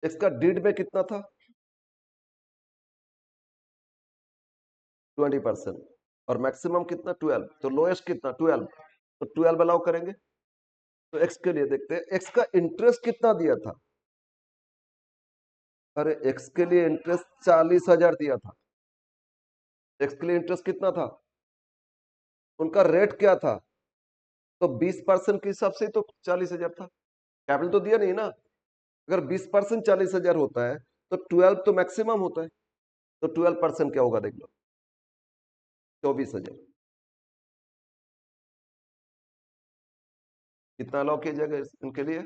S1: एक्स का डीड में कितना था 20% और मैक्सिमम कितना 12, तो लोएस्ट कितना 12, तो 12 अलाउ करेंगे। तो एक्स के लिए देखते हैं एक्स का इंटरेस्ट कितना दिया था। अरे एक्स के लिए इंटरेस्ट 40,000 दिया था। एक्स के लिए इंटरेस्ट कितना था, उनका रेट क्या था, तो 20% के हिसाब से तो 40,000 था। कैपिटल तो दिया नहीं ना। अगर 20% 40,000 होता है तो 12 तो मैक्सिमम होता है, तो 12% क्या होगा देख लो 24,000। कितना अलाउ किया जाएगा इनके लिए,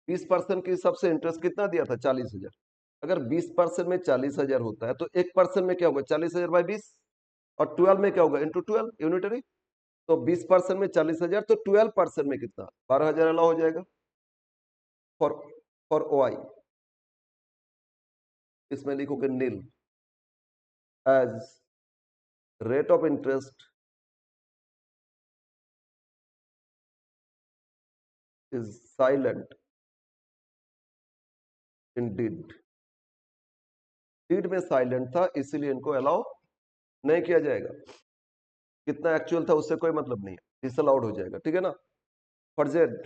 S1: 20% के हिसाब से इंटरेस्ट कितना दिया था 40,000। अगर 20% में 40,000 होता है तो 1% में क्या होगा 40,000 बाई 20, और 12 में क्या होगा इंटू 12 यूनिटरी। तो 20% में 40,000 तो 12% में कितना 12,000 अलाउ हो जाएगा फॉर फॉर ओ आई। इसमें लिखोगे nil as rate of interest is silent in deed. Deed में साइलेंट था इसीलिए इनको अलाउ नहीं किया जाएगा। कितना एक्चुअल था उससे कोई मतलब नहीं है। डिसअलाउड हो जाएगा, ठीक है ना। फॉर जेड,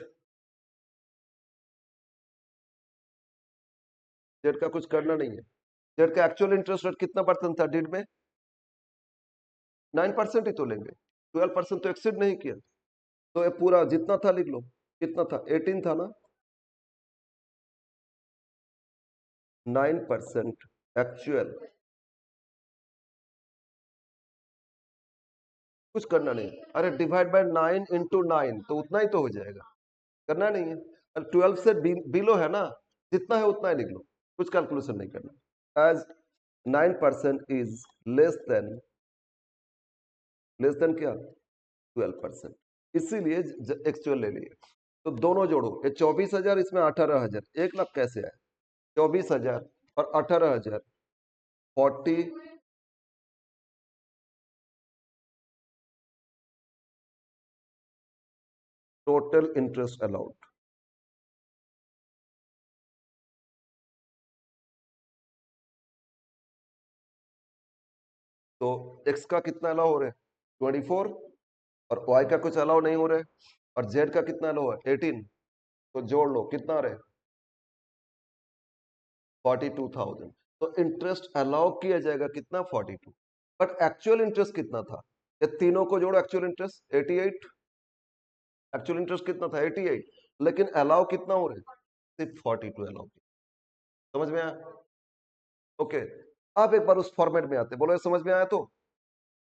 S1: जेड का कुछ करना नहीं है। जेड का एक्चुअल इंटरेस्ट रेट कितना परसेंट था डीड में? 9% ही तो लेंगे, 12% तो एक्सीड नहीं किया। तो ये पूरा जितना था लिख लो, कितना था? 18 था ना। 9% एक्चुअल, कुछ करना नहीं। अरे डिवाइड बाय 9 × 9 तो उतना ही तो हो जाएगा, करना नहीं है। 12 से बिलो है ना, जितना है उतना ही लिख लो, कुछ कैलकुलेशन नहीं करना। एज 9% इज लेस देन क्या? 12%, इसीलिए एक्चुअल ले लिए। तो दोनों जोड़ो, ये 24,000, इसमें 18,000, 1 लाख कैसे आए? 24,000 और 18,000, 40 टोटल इंटरेस्ट अलाउड। तो एक्स का कितना अलाउ हो रहा है? 24, और वाई का कुछ अलाउ नहीं हो रहा है, और जेड का कितना अलाउ है? 18। तो जोड़ लो, कितना आ रहा है? 42,000। तो इंटरेस्ट अलाउ किया जाएगा कितना? 42। बट एक्चुअल इंटरेस्ट कितना था? ये तीनों को जोड़ो, एक्चुअल इंटरेस्ट 88। एक्चुअल इंटरेस्ट कितना था? 88, लेकिन अलाउ कितना हो रहा है? सिर्फ 42 अलाउ। समझ में आया? ओके, अब एक बार उस फॉर्मेट में आते, बोलो ये समझ में आया? तो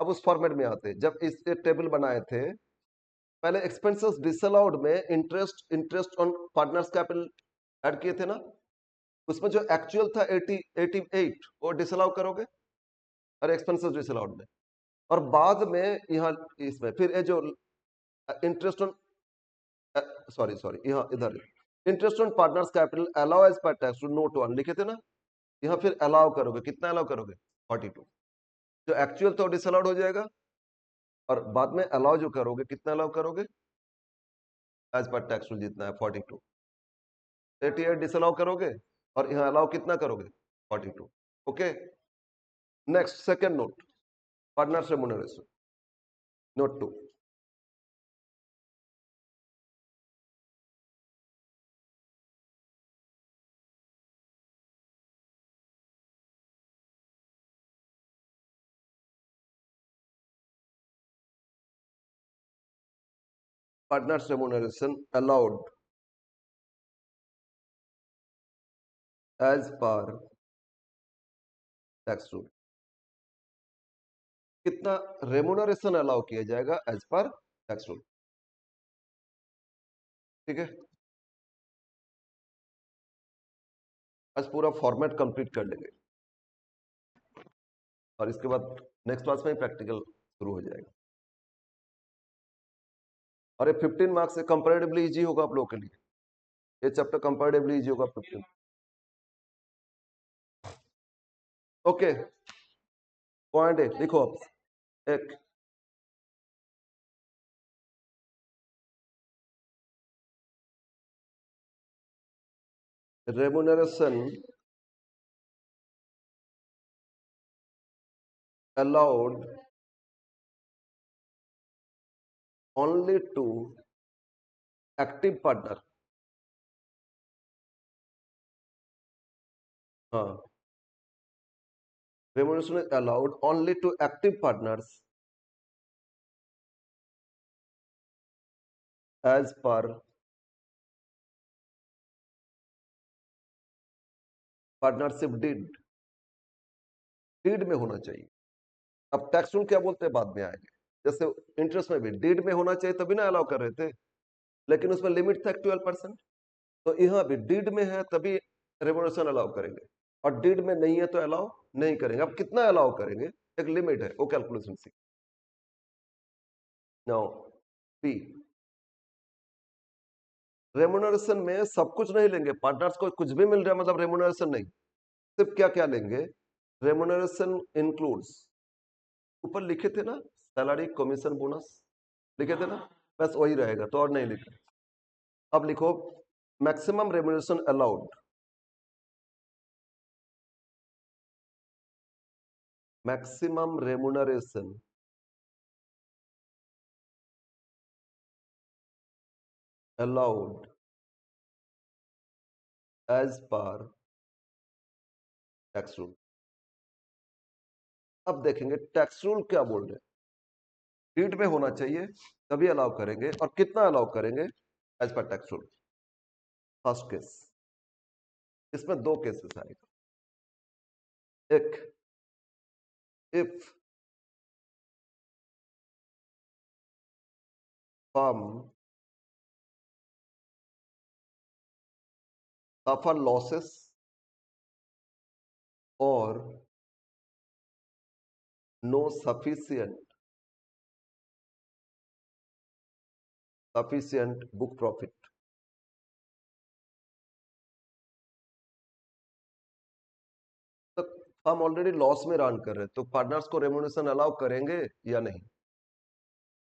S1: अब उस फॉर्मेट में आते, जब इस टेबल बनाए थे, पहले एक्सपेंसेस डिसअलाउड में interest interest on partners capital add किए थे ना, उसमें जो एक्चुअल था 88 वो डिसअलाउ करोगे, और एक्सपेंसेस डिसअलाउड में, और बाद में यहाँ इसमें फिर ये जो इंटरेस्ट ऑन, सॉरी सॉरी, यहाँ इधर interest on partners capital allow as per tax to note 1 लिखे थे ना, यहाँ फिर अलाउ करोगे, कितना अलाउ करोगे? 42। जो एक्चुअल तो डिसअलाउड हो जाएगा, और बाद में अलाउ जो करोगे, कितना अलाउ करोगे? एज पर टैक्स रूल जितना है 42। 88 डिसअलाउ करोगे, और यहाँ अलाउ कितना करोगे? 42। Okay, next second note, partners remuneration, note 2। Partners remuneration allowed as per tax rule, कितना रेम्युनरेशन अलाउ किया जाएगा एज पर टैक्स रूल, ठीक है। आज पूरा फॉर्मेट कंप्लीट कर लेंगे, और इसके बाद नेक्स्ट क्लास में प्रैक्टिकल शुरू हो जाएगा। और ये 15 मार्क्स से कंपैरेटिवली इजी होगा आप लोगों के लिए, ये चैप्टर कंपैरेटिवली इजी होगा 15। ओके, पॉइंट ए लिखो आप। एक, remuneration allowed only to active partner। हाँ, remuneration is allowed only to active partners as per partnership deed में होना चाहिए। अब टैक्स रूल क्या बोलते हैं बाद में आएंगे, जैसे इंटरेस्ट में भी डीड में होना चाहिए तभी ना अलाउ कर रहे थे, लेकिन उसमें लिमिट था 12%। तो यहाँ भी डीड में है तभी रेमुनरेशन अलाउ करेंगे, और डीड में नहीं है तो अलाउ नहीं करेंगे। अब कितना अलाउ करेंगे, एक लिमिट है, वो कैलकुलेशन सीख। नाउ बी, रेमुनरेशन में सब कुछ नहीं लेंगे, पार्टनर्स को कुछ भी मिल रहा है मतलब रेमुनरेशन नहीं, सिर्फ क्या क्या लेंगे? रेमुनरेशन इंक्लूड्स, ऊपर लिखे थे ना, सैलरी कमीशन बोनस लिखे थे ना, बस वही रहेगा, तो और नहीं लिखा। अब लिखो maximum remuneration allowed, maximum remuneration allowed as per tax rule. अब देखेंगे टैक्स रूल क्या बोल रहे हैं। रीड में होना चाहिए तभी अलाउ करेंगे, और कितना अलाउ करेंगे as per tax rule. First case, इसमें दो केसेस आएगा। एक, if firm suffer losses or no sufficient book profit। तो हम ऑलरेडी लॉस में रन कर रहे हैं, तो पार्टनर्स को रेम्युनरेशन अलाउ करेंगे या नहीं।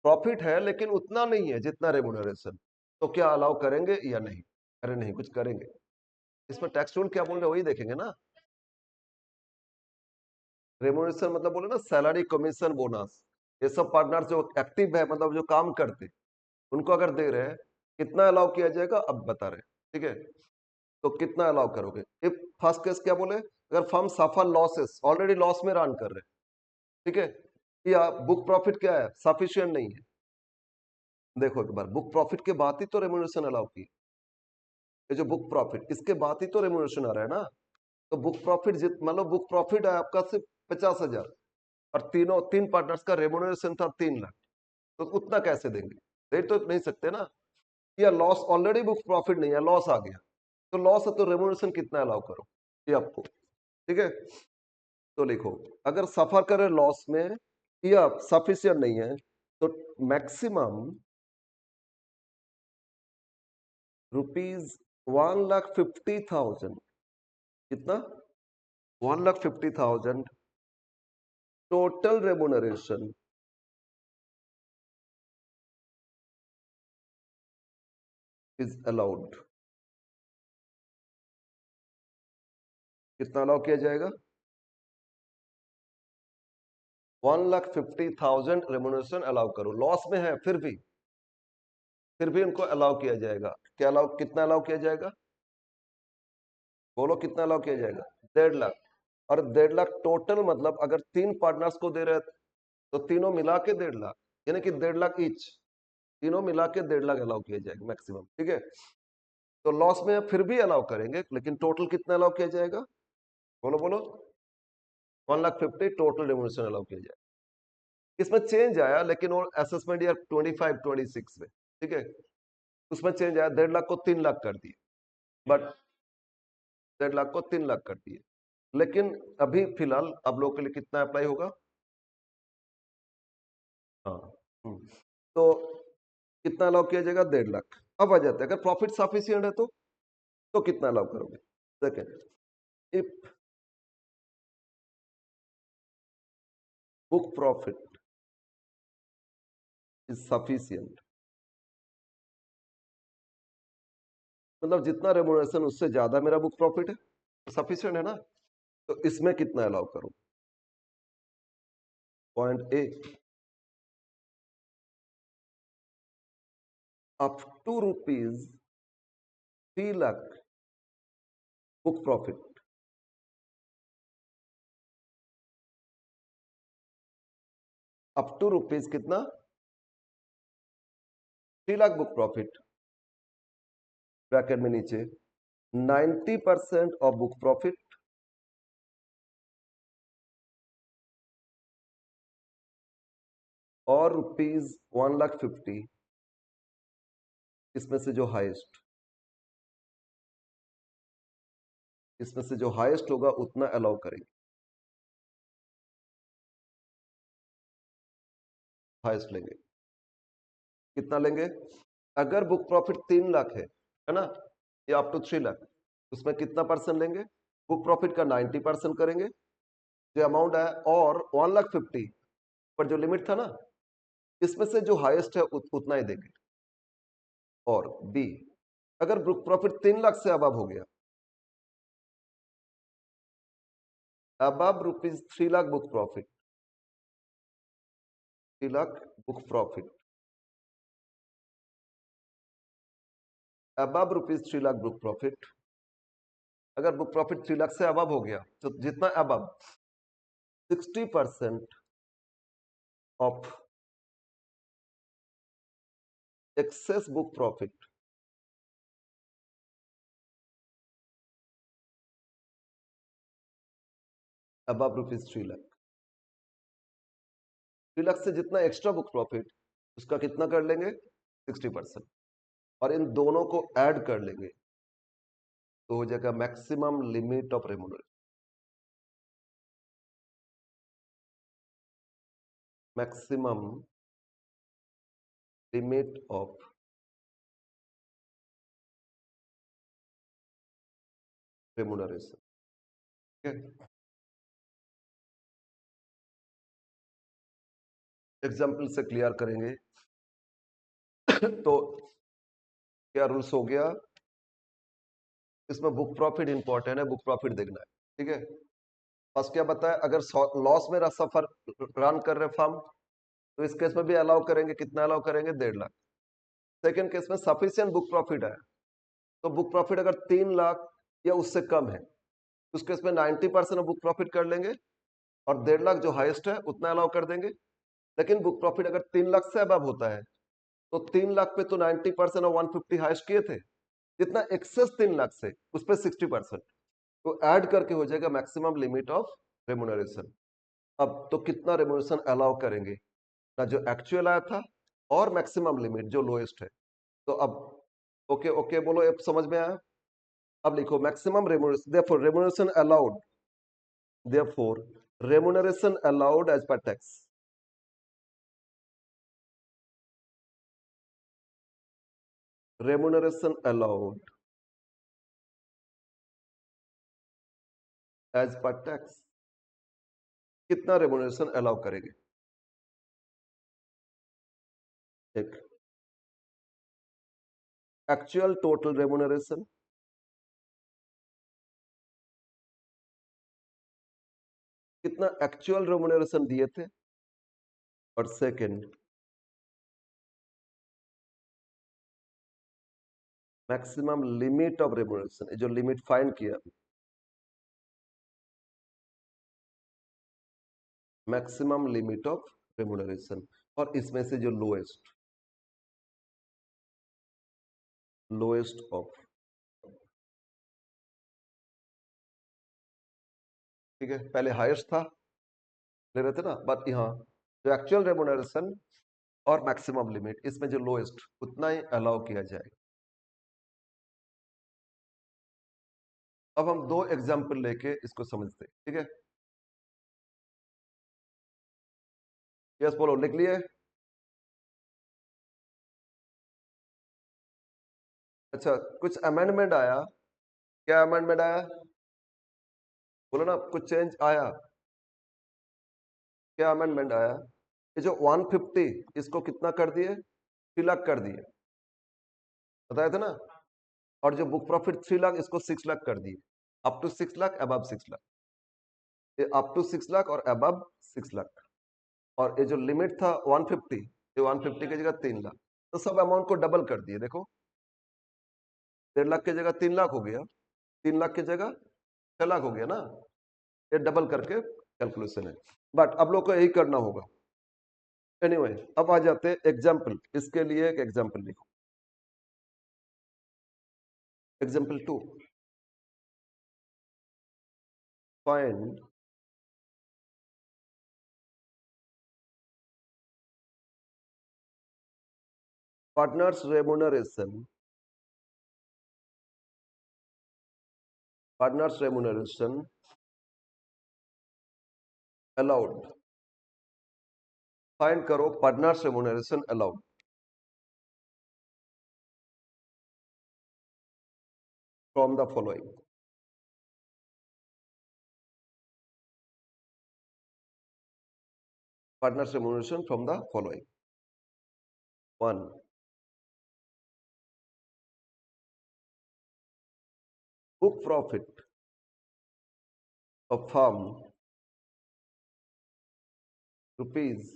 S1: प्रॉफिट है लेकिन उतना नहीं है जितना रेम्युनरेशन, तो क्या अलाउ करेंगे या नहीं। अरे नहीं, कुछ करेंगे। इसमें टैक्स रूल क्या बोल रहे हैं वही देखेंगे ना। रेम्युनरेशन मतलब बोले ना सैलरी, कमीशन, बोनस, ये सब पार्टनर जो एक्टिव है, मतलब जो काम करते, उनको अगर दे रहे हैं, कितना अलाउ किया जाएगा अब बता रहे हैं। ठीक है, तो कितना अलाउ करोगे। इफ फर्स्ट केस क्या बोले, अगर फर्म सफर लॉसेस, ऑलरेडी लॉस में रन कर रहे हैं, ठीक है, या बुक प्रॉफिट क्या है, सफिशिएंट नहीं है। देखो एक बार, बुक प्रॉफिट के बाद ही तो रेम्युनरेशन अलाउ की। ये जो बुक प्रॉफिट, इसके बाद ही तो रेम्युनरेशन आ रहा है ना। तो बुक प्रॉफिट मान लो बुक प्रॉफिट है आपका सिर्फ 50,000, और तीन पार्टनर्स का रेम्युनरेशन था 3 लाख, तो उतना कैसे देंगे। दे तो नहीं सकते ना। या लॉस, ऑलरेडी बुक प्रॉफिट नहीं है, लॉस आ गया, तो लॉस है तो रेम्युनरेशन कितना अलाउ करो ये आपको। ठीक है, तो लिखो, अगर सफर करे लॉस में या सफिशिएंट नहीं है, तो मैक्सिमम ₹1,50,000। कितना? 1,50,000 टोटल रेम्युनरेशन इज अलाउड। कितना अलाउ किया जाएगा? 1,50,000 रेम्युनरेशन अलाउ करो। लॉस में है फिर भी उनको अलाउ किया जाएगा। क्या अलाउ, कितना अलाउ किया जाएगा? बोलो कितना अलाउ किया जाएगा? 1.5 लाख। और 1.5 लाख टोटल, मतलब अगर 3 पार्टनर्स को दे रहे हैं तो तीनों मिला के 1.5 लाख, यानी कि 1.5 लाख ईच, तीनों मिला के 1.5 लाख अलाउ किया जाएगा मैक्सिमम। ठीक है, तो लॉस में फिर भी अलाउ करेंगे, लेकिन टोटल कितना अलाउ किया जाएगा? बोलो बोलो। 1,50,000 टोटल रेम्युनरेशन अलाउ किया जाएगा। इसमें चेंज आया, लेकिन वो असेसमेंट ईयर 25-26 में, ठीक है, उसमें चेंज आया, 1.5 लाख को 3 लाख कर दिए। बट 1.5 लाख को 3 लाख कर दिए, लेकिन अभी फिलहाल आप लोगों के लिए कितना अप्लाई होगा? हाँ, तो कितना अलाउ किया जाएगा? 1.5 लाख। अब आ जाता है, अगर प्रॉफिट सफिशिएंट है तो कितना अलाउ करोगे। Second, if book profit is sufficient, मतलब जितना रेम्युनरेशन उससे ज्यादा मेरा बुक प्रॉफिट है, तो सफिशिएंट है ना। तो इसमें कितना अलाउ करूं। Point A, up to ₹3 lakh book profit. Up to rupees कितना? 3 लाख बुक प्रॉफिट, ब्रैकेट में नीचे 90% ऑफ बुक प्रॉफिट और ₹1,50,000, इसमें से जो हाईएस्ट, इसमें से जो हाईएस्ट होगा उतना अलाउ करेंगे। हाईएस्ट लेंगे, कितना लेंगे? अगर बुक प्रॉफिट 3 लाख है ना, या अप टू 3 लाख, उसमें कितना परसेंट लेंगे? बुक प्रॉफिट का 90% करेंगे जो अमाउंट है, और 1,50,000 पर जो लिमिट था ना, इसमें से जो हाईएस्ट है उतना ही देंगे। और बी, अगर बुक प्रॉफिट 3 लाख से अबव हो गया, above ₹3 lakh book profit, 3 lakh book profit, above ₹3 lakh book profit. अगर बुक प्रॉफिट 3 लाख से अबव हो गया तो जितना above 60% of excess book profit above ₹3 lakh. 3 lakh से जितना एक्स्ट्रा बुक प्रॉफिट उसका कितना कर लेंगे 60%, और इन दोनों को ऐड कर लेंगे तो हो जाएगा maximum limit of remuneration. Maximum limit of remuneration. ठीक है, एग्जाम्पल से क्लियर करेंगे। तो क्या रूल्स हो गया, इसमें बुक प्रॉफिट इंपॉर्टेंट है, बुक प्रॉफिट देखना है। ठीक है, फर्स्ट क्या बताया, अगर लॉस में सफर रन कर रहे फर्म तो इस केस में भी अलाउ करेंगे, कितना अलाउ करेंगे 1.5 लाख। सेकेंड केस में सफिशियंट बुक प्रॉफिट है, तो बुक प्रॉफिट अगर 3 लाख या उससे कम है उस केस में 90% बुक प्रॉफिट कर लेंगे और 1.5 लाख जो हाईएस्ट है उतना अलाउ कर देंगे। लेकिन बुक प्रॉफिट अगर 3 लाख से अबव होता है तो 3 लाख पे तो 90% और 150 हाईएस्ट किए थे, जितना एक्सेस 3 लाख से उस पर 60%, तो ऐड करके हो जाएगा मैक्सिमम लिमिट ऑफ रेम्युनरेशन। अब तो कितना रेम्युनरेशन अलाउ करेंगे ना, जो एक्चुअल आया था और मैक्सिमम लिमिट जो लोएस्ट है। तो अब ओके ओके बोलो, अब समझ में आया। अब लिखो maximum remuneration, therefore remuneration allowed, therefore remuneration allowed as per tax, remuneration allowed as per tax, कितना रेम्युनरेशन अलाउ करेंगे। एक एक्चुअल टोटल रेम्युनरेशन, कितना एक्चुअल रेम्युनरेशन दिए थे, और second maximum limit of remuneration, जो लिमिट फाइंड किया, मैक्सिमम लिमिट ऑफ रेम्युनरेशन, और इसमें से जो लोएस्ट ऑफ। ठीक है, पहले हाईएस्ट था ले रहे थे ना, बट यहाँ जो एक्चुअल रेम्युनरेशन और मैक्सिमम लिमिट, इसमें जो लोएस्ट उतना ही अलाउ किया जाए। अब हम दो एग्जाम्पल लेके इसको समझते हैं। ठीक है, यस बोलो, लिख लिए। अच्छा, कुछ अमेंडमेंट आया, क्या अमेंडमेंट आया बोलो ना, कुछ चेंज आया, क्या अमेंडमेंट आया। ये जो 150 इसको कितना कर दिए 3 लाख कर दिए, बताया था ना। और जो बुक प्रॉफिट 3 लाख इसको 6 लाख कर दिए, up to 6 lakh above 6 lakh, ये अप टू 6 लाख और अबव 6 लाख। और ये जो लिमिट था 150, ये 150 की जगह 3 लाख, तो सब अमाउंट को डबल कर दिए। देखो 1.5 लाख की जगह 3 लाख हो गया, 3 लाख की जगह 6 लाख हो गया ना, ये डबल करके कैलकुलेशन है, बट अब लोग को यही करना होगा। एनीवे अब आ जाते हैं एग्जाम्पल, इसके लिए एक एग्जाम्पल लिखो। Example 2, find partners remuneration, partners remuneration allowed. Find करो partners remuneration allowed from the following. Partners remuneration from the following. 1, book profit of firm rupees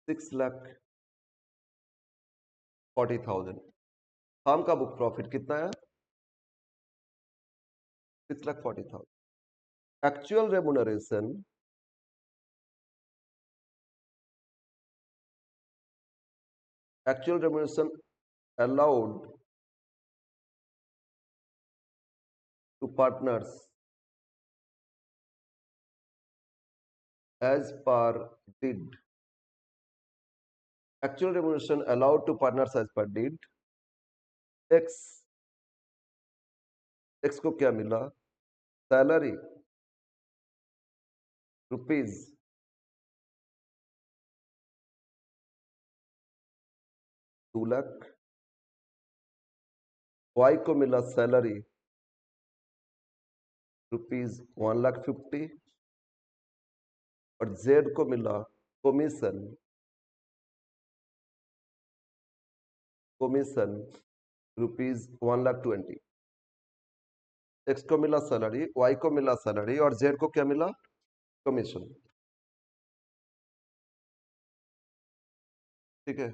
S1: 6 lakh 40,000, firm का बुक प्रॉफिट कितना है? 6,40,000। Actual remuneration allowed to partners as per deed. Actual remuneration allowed to partners as per deed. X को क्या मिला? Salary rupees 2 lakh. Y को मिला salary rupees 1,50,000 और Z को मिला कमीशन रुपीज 1,20,000। X को मिला सैलरी, Y को मिला सैलरी और Z को क्या मिला? कमीशन। ठीक है,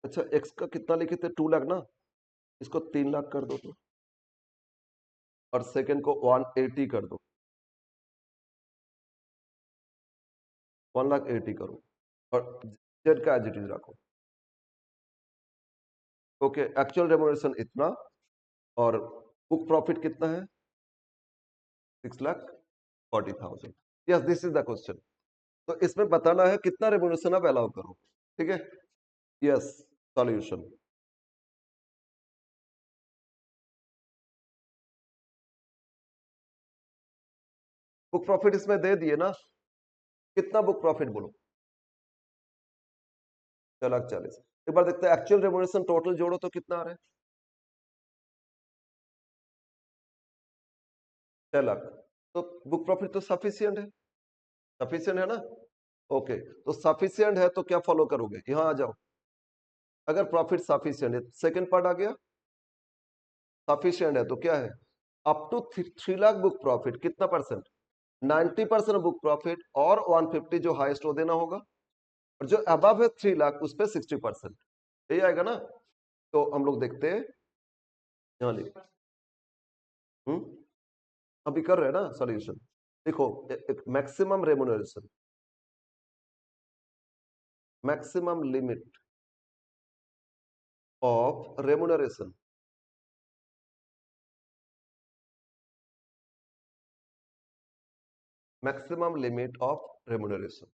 S1: अच्छा X का कितना लिखे थे? 2 लाख ना, इसको 3 लाख कर दो तो, और सेकंड को 180 कर दो, 1,80,000 करो और Z का एज इट इज रखो। ओके, एक्चुअल रेमुनरेशन इतना और बुक प्रॉफिट कितना है? 6,40,000। Yes, this is the question. तो इसमें बताना है कितना रेमुनरेशन आप अलाउ करो। ठीक है, यस, सॉल्यूशन। बुक प्रॉफिट इसमें दे दिए ना, कितना बुक प्रॉफिट बोलो? 6,40,000। एक बार देखते हैं एक्चुअल रेमुनरेशन टोटल जोड़ो तो कितना आ रहा है? 6 लाख। तो बुक प्रॉफिट तो सफिशियंट है, सफिशियंट है ना? ओके, तो सफिशियंट है तो क्या फॉलो करोगे? यहां आ जाओ। अगर प्रॉफिट सफिशियंट है, सेकंड पार्ट आ गया, सफिशियंट है तो क्या है? Up to 3 lakh book profit कितना परसेंट? 90% बुक प्रॉफिट और 150 जो हाईएस्ट वो देना होगा, और जो अबव है 3 लाख उस पर 60%। यही आएगा ना? तो हम लोग देखते हैं, यहाँ लिख, अभी कर रहे हैं ना सॉल्यूशन। देखो, एक maximum remuneration, maximum limit of remuneration, maximum limit of remuneration.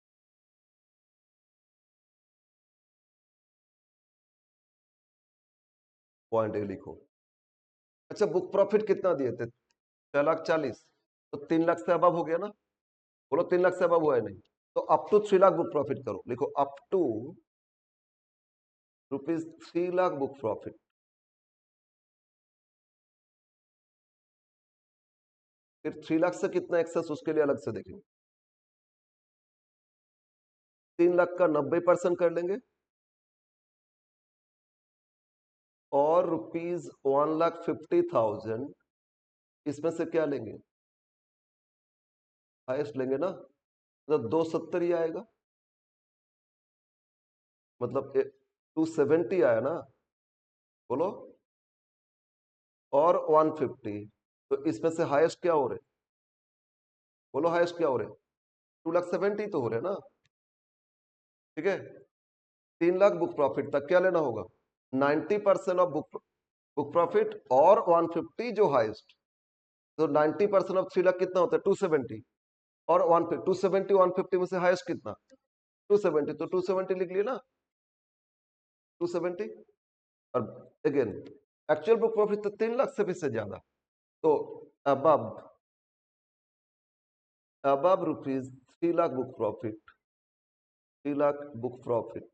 S1: Point A लिखो। अच्छा, बुक प्रॉफिट कितना दिए थे? 6,40,000। तो 3 लाख से अबव हो गया ना? बोलो 3 लाख से अबव हुआ है नहीं? तो up to 3 lakh book profit करो, लिखो up to rupees 3 lakh book profit. फिर 3 लाख से कितना एक्सेस उसके लिए अलग से देखेंगे। 3 लाख का 90% कर लेंगे और रुपीज 1,50,000 इसमें से क्या लेंगे? हाईएस्ट लेंगे ना, मतलब 270 ही आएगा, मतलब 270 आया ना, बोलो, और 150, तो इसमें से हाईएस्ट क्या हो रहे? बोलो हाईएस्ट क्या हो रहे? 2,70,000 तो हो रहे ना? ठीक है, 3 लाख बुक प्रॉफिट तक क्या लेना होगा? 90% ऑफ बुक प्रॉफिट और 150 जो हाईएस्ट, तो 90% ऑफ 3 लाख कितना होता है? 270, और 150, 270 150 में से हाईएस्ट कितना? 270, तो 270 लिख लिए ना, 270। और अगेन एक्चुअल बुक प्रॉफिट तो 3 लाख से भी से ज्यादा, तो अब rupees 3 lakh book profit, 3 lakh book profit,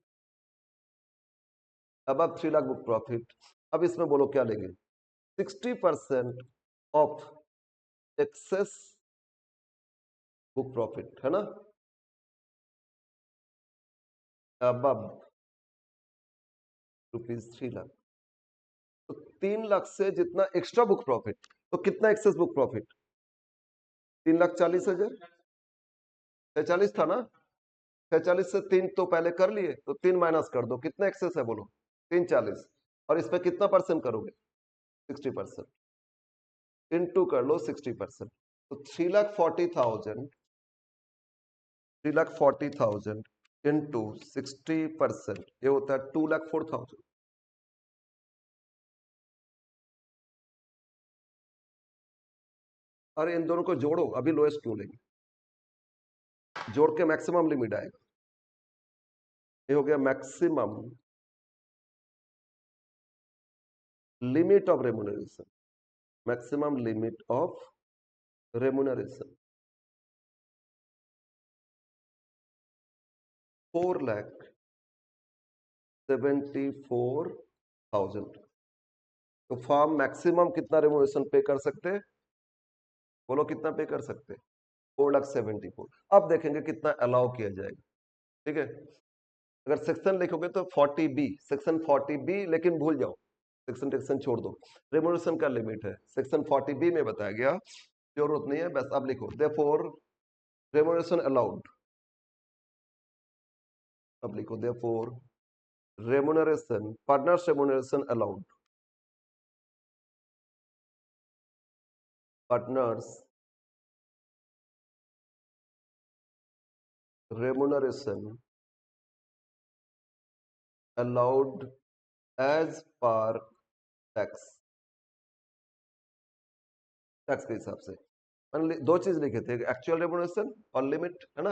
S1: अब 3 लाख बुक प्रॉफिट। अब इसमें बोलो क्या लेंगे? 60% ऑफ एक्सेस बुक प्रॉफिट, है ना? अब रुपीज 3 लाख, तो 3 लाख से जितना एक्स्ट्रा बुक प्रॉफिट, तो कितना एक्सेस बुक प्रॉफिट? 3,40,000, 46 था ना? 46 से 3 तो पहले कर लिए, तो 3 माइनस कर दो, कितना एक्सेस है बोलो? 340। और इस पे कितना परसेंट करोगे? 60%। इनटू कर लो 60%, तो 3,40,000, 3,40,000 इनटू 60%, ये होता है 2,04,000। अरे इन दोनों को जोड़ो, अभी लोएस्ट क्यों लेंगे? जोड़ के मैक्सिमम लिमिट आएगा। ये हो गया maximum limit of remuneration, maximum limit of remuneration 4,74,000। तो फॉर्म मैक्सिमम कितना रेम्युनरेशन पे कर सकते हैं? बोलो कितना पे कर सकते हैं? 4,74,000। अब देखेंगे कितना अलाउ किया जाएगा। ठीक है, अगर सेक्शन लिखोगे तो 40B, सेक्शन 40B, लेकिन भूल जाओ, सेक्शन सेक्शन छोड़ दो, रेम्युनरेशन का लिमिट है, सेक्शन 40B में बताया गया, जरूरत नहीं है, बस अब लिखो देयरफॉर रेम्युनरेशन अलाउड। अब लिखो therefore remuneration, partners remuneration allowed, partners remuneration allowed as per tax, tax के हिसाब से। मैंने दो चीज लिखे थे, एक्चुअल रेम्युनरेशन और लिमिट, है ना?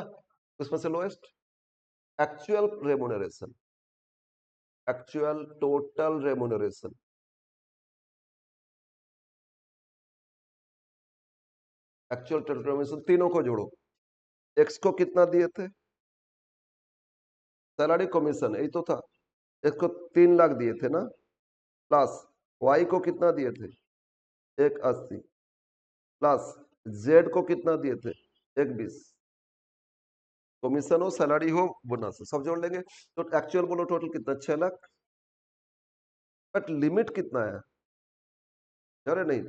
S1: उसमें से lowest actual remuneration, actual total remuneration, actual total remuneration, तीनों को जोड़ो। एक्स को कितना दिए थे? सैलरी कमीशन, यही तो था। एक्स को 3 लाख दिए थे ना, प्लस वाई को कितना दिए थे? 180, प्लस जेड को कितना दिए थे? 120। कमीशन हो, सैलरी हो, बोनस हो, सब जोड़ लेंगे तो एक्चुअल बोलो टोटल कितना? 6 लाख। बट लिमिट कितना है? अरे नहीं,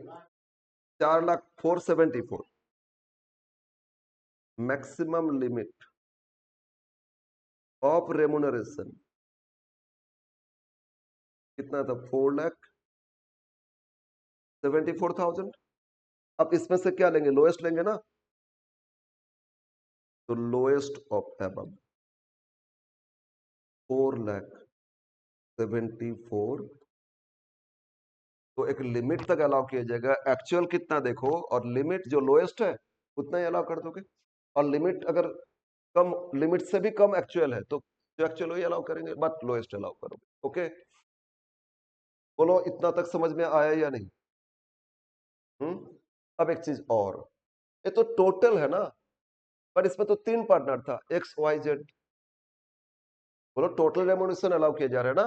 S1: 4,04,74। मैक्सिमम लिमिट ऑफ रेम्युनरेशन कितना था? 4,74,000। अब इसमें से क्या लेंगे? लोएस्ट लेंगे ना, तो लोएस्ट ऑफ एबव 4,74,000, तो एक लिमिट तक अलाउ किया जाएगा। एक्चुअल कितना देखो, और लिमिट जो लोएस्ट है उतना ही अलाउ कर दोगे। और लिमिट अगर कम, लिमिट से भी कम एक्चुअल है तो जो एक्चुअल वही अलाउ करेंगे, बट लोएस्ट अलाउ करोगे। ओके, बोलो इतना तक समझ में आया या नहीं? अब एक चीज और, ये तो टोटल है ना, पर इसमें तो 3 पार्टनर था, एक्स वाई जेड। बोलो टोटल रेम्युनरेशन अलाउ किया जा रहा है ना,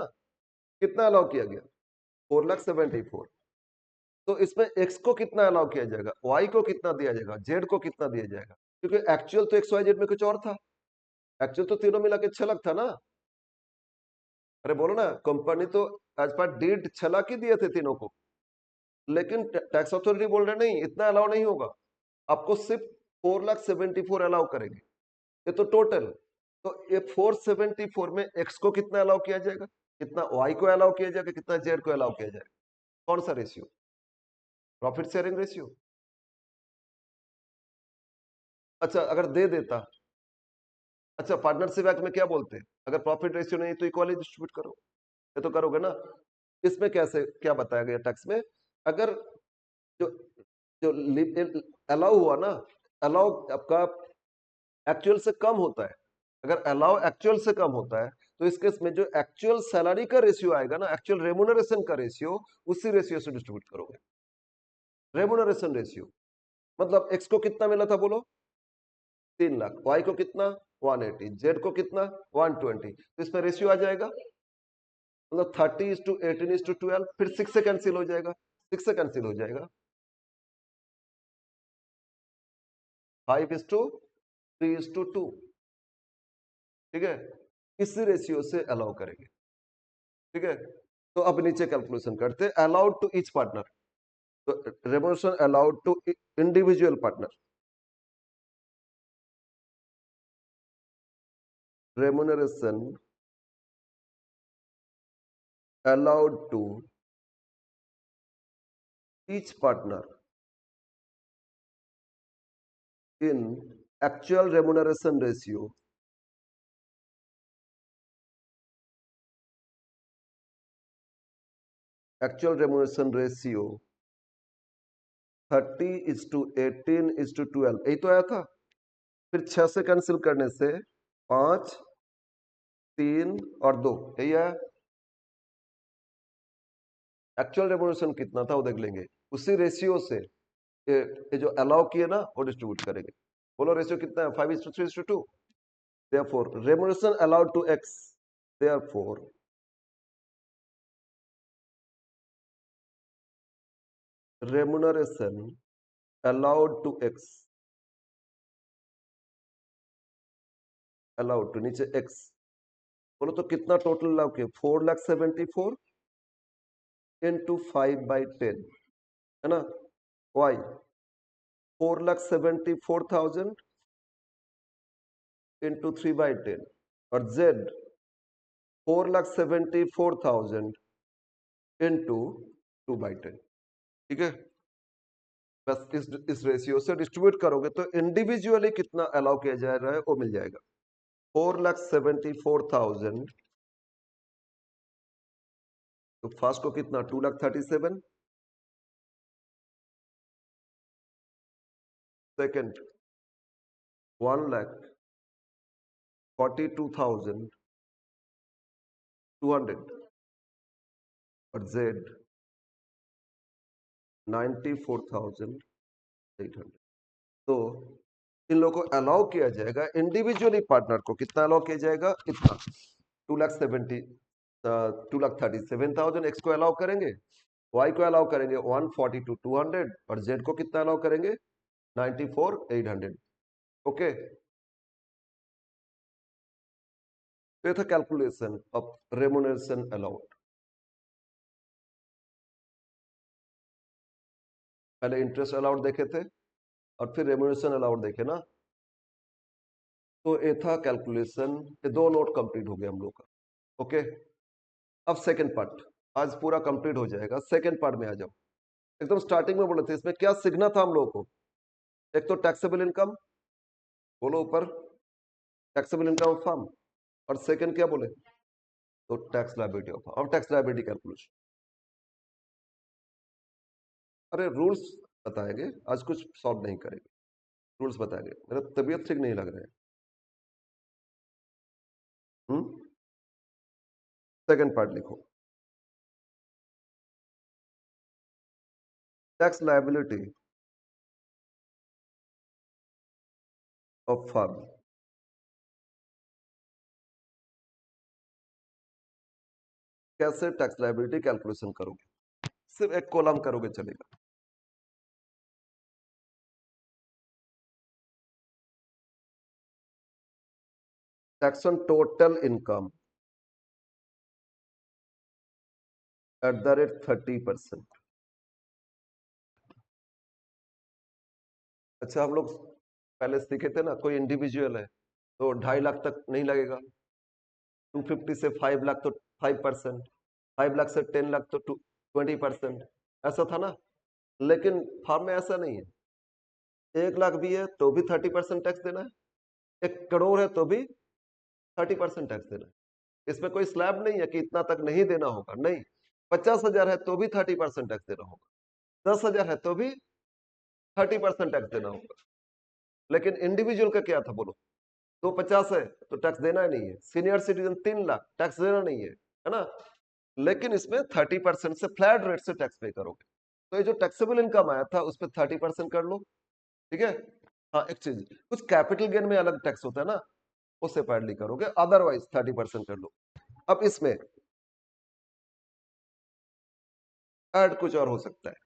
S1: कितना अलाउ किया गया? 4,74,000। तो इसमें एक्स को कितना अलाउ किया जाएगा, वाई को कितना दिया जाएगा, जेड को कितना दिया जाएगा? क्योंकि एक्चुअल तो एक्स वाई जेड में कुछ और था, एक्चुअल तो तीनों मिला के 6 लाख था ना। अरे बोलो ना, कंपनी तो एज पर डीड 6 लाख ही दिए थे तीनों को, लेकिन टैक्स अथॉरिटी बोल रहे नहीं, इतना अलाउ नहीं होगा, आपको सिर्फ 4,74,000 अलाउ करेंगे। ये तो टोटल, तो ये 474 में एक्स को कितना अलाउ किया जाएगा, कितना वाई को अलाउ किया जाएगा, कितना जेड को अलाउ किया जाएगा? कौन सा रेशियो? Profit sharing ratio. अच्छा अगर दे देता, अच्छा पार्टनरशिप एक्ट में क्या बोलते हैं, अगर प्रॉफिट रेशियो नहीं तो इक्वली डिस्ट्रीब्यूट करो, ये तो करोगे ना। इसमें कैसे, क्या बताया गया टैक्स में? अगर जो जो अलाउ हुआ ना, अलाउ आपका एक्चुअल से कम होता है, अगर अलाउ एक्चुअल से कम होता है तो इस केस में जो एक्चुअल सैलरी का रेशियो आएगा ना, एक्चुअल रेम्युनरेशन का रेशियो, उसी रेशियो से डिस्ट्रीब्यूट करोगे। रेम्युनरेशन रेशियो मतलब एक्स को कितना मिला था बोलो? 3 लाख। वाई को कितना? 180। जेड को कितना? 120। तो इसमें रेशियो आ जाएगा, मतलब 30:18:12, फिर 6 से कैंसिल हो जाएगा, 6 से कैंसिल हो जाएगा, 5:3:2। ठीक है, इस रेशियो से अलाउ करेंगे। ठीक है, तो अब नीचे कैलकुलेशन करते, अलाउड टू ईच पार्टनर, तो remuneration allowed to individual partner, remuneration allowed to each partner in actual remuneration ratio actual remuneration ratio 30:18:12 यही तो आया था। फिर 6 से कैंसिल करने से 5, 3 और 2 यही आया। एक्चुअल रेमुनरेशन कितना था वो देख लेंगे, उसी रेशियो से ये जो अलाउ किए ना वो डिस्ट्रीब्यूट करेंगे। बोलो रेशियो कितना है? 5:3:2। therefore remuneration allowed to x, therefore remuneration allowed to x, allowed to नीचे x, बोलो तो कितना टोटल अलाउ किया? 4,74,000 into 5/10 है ना। y 4,74,000 into 3/10 और z 4,74,000 into 2/10। ठीक है, बस इस रेशियो से डिस्ट्रीब्यूट करोगे तो इंडिविजुअली कितना अलाउ किया जा रहा है वो मिल जाएगा। 4,74,000 तो फर्स्ट को कितना? 2,37,000, सेकंड 1,42,200 और जेड 94,800। तो इन लोगों को अलाउ किया जाएगा इंडिविजुअली, पार्टनर को कितना अलाउ किया जाएगा? इतना 2,37,000 एक्स को अलाउ करेंगे, वाई को अलाउ करेंगे 142,200 और जेड को कितना अलाउ करेंगे? 94,800। ओके, तो ये था कैलकुलेशन ऑफ रेमुनरेशन अलाउड। पहले इंटरेस्ट अलाउड देखे थे और फिर रेमुनरेशन अलाउड देखे ना। तो ये था कैलकुलेशन, ये 2 नोट कंप्लीट हो गया हम लोग का। ओके, अब सेकंड पार्ट आज पूरा कंप्लीट हो जाएगा। सेकंड पार्ट में आ जाओ। एकदम स्टार्टिंग में बोले थे इसमें क्या सीखना था हम लोगों को? एक तो टैक्सेबल इनकम, बोलो ऊपर, टैक्सेबल इनकम ऑफ फर्म, और सेकंड क्या बोले? तो टैक्स लायबिलिटी ऑफ फर्म। अब टैक्स लायबिलिटी कैलकुलेशन, अरे रूल्स बताएंगे आज, कुछ सॉल्व नहीं करेंगे, रूल्स बताएंगे। मेरा तबीयत ठीक नहीं लग रहा है। सेकंड पार्ट लिखो, टैक्स लायबिलिटी ऑफ फर्म। कैसे टैक्स लायबिलिटी कैलकुलेशन करोगे? सिर्फ एक कॉलम करोगे चलेगा। Tax on total income at the rate 30%। अच्छा, हम लोग पहले सीखे थे ना, कोई इंडिविजुअल है तो 2.5 लाख तक नहीं लगेगा, 250 से 5 लाख तो 5%, 5 लाख से 10 लाख तो 20%, ऐसा था ना। लेकिन फार्म में ऐसा नहीं है, 1 लाख भी है तो भी 30% टैक्स देना है, 1 करोड़ है तो भी 30% टैक्स देना है। इसमें कोई स्लैब नहीं है कि इतना तक नहीं देना होगा, नहीं। 50,000 है तो भी 30% टैक्स देना होगा, 10,000 है तो भी 30% टैक्स देना होगा। लेकिन इंडिविजुअल का क्या था बोलो? तो 50 है तो टैक्स देना ही नहीं है, सीनियर सिटीजन 3 लाख टैक्स देना नहीं है ना। लेकिन इसमें 30% से फ्लैट रेट से टैक्स पे करोगे। तो ये जो टैक्सेबल इनकम आया था उस पर 30% कर लो, ठीक है। हाँ, एक चीज, कुछ कैपिटल गेन में अलग टैक्स होता है ना, वो सेपरेटली करोगे, अदरवाइज 30% कर लो। अब इसमें ऐड कुछ और हो सकता है,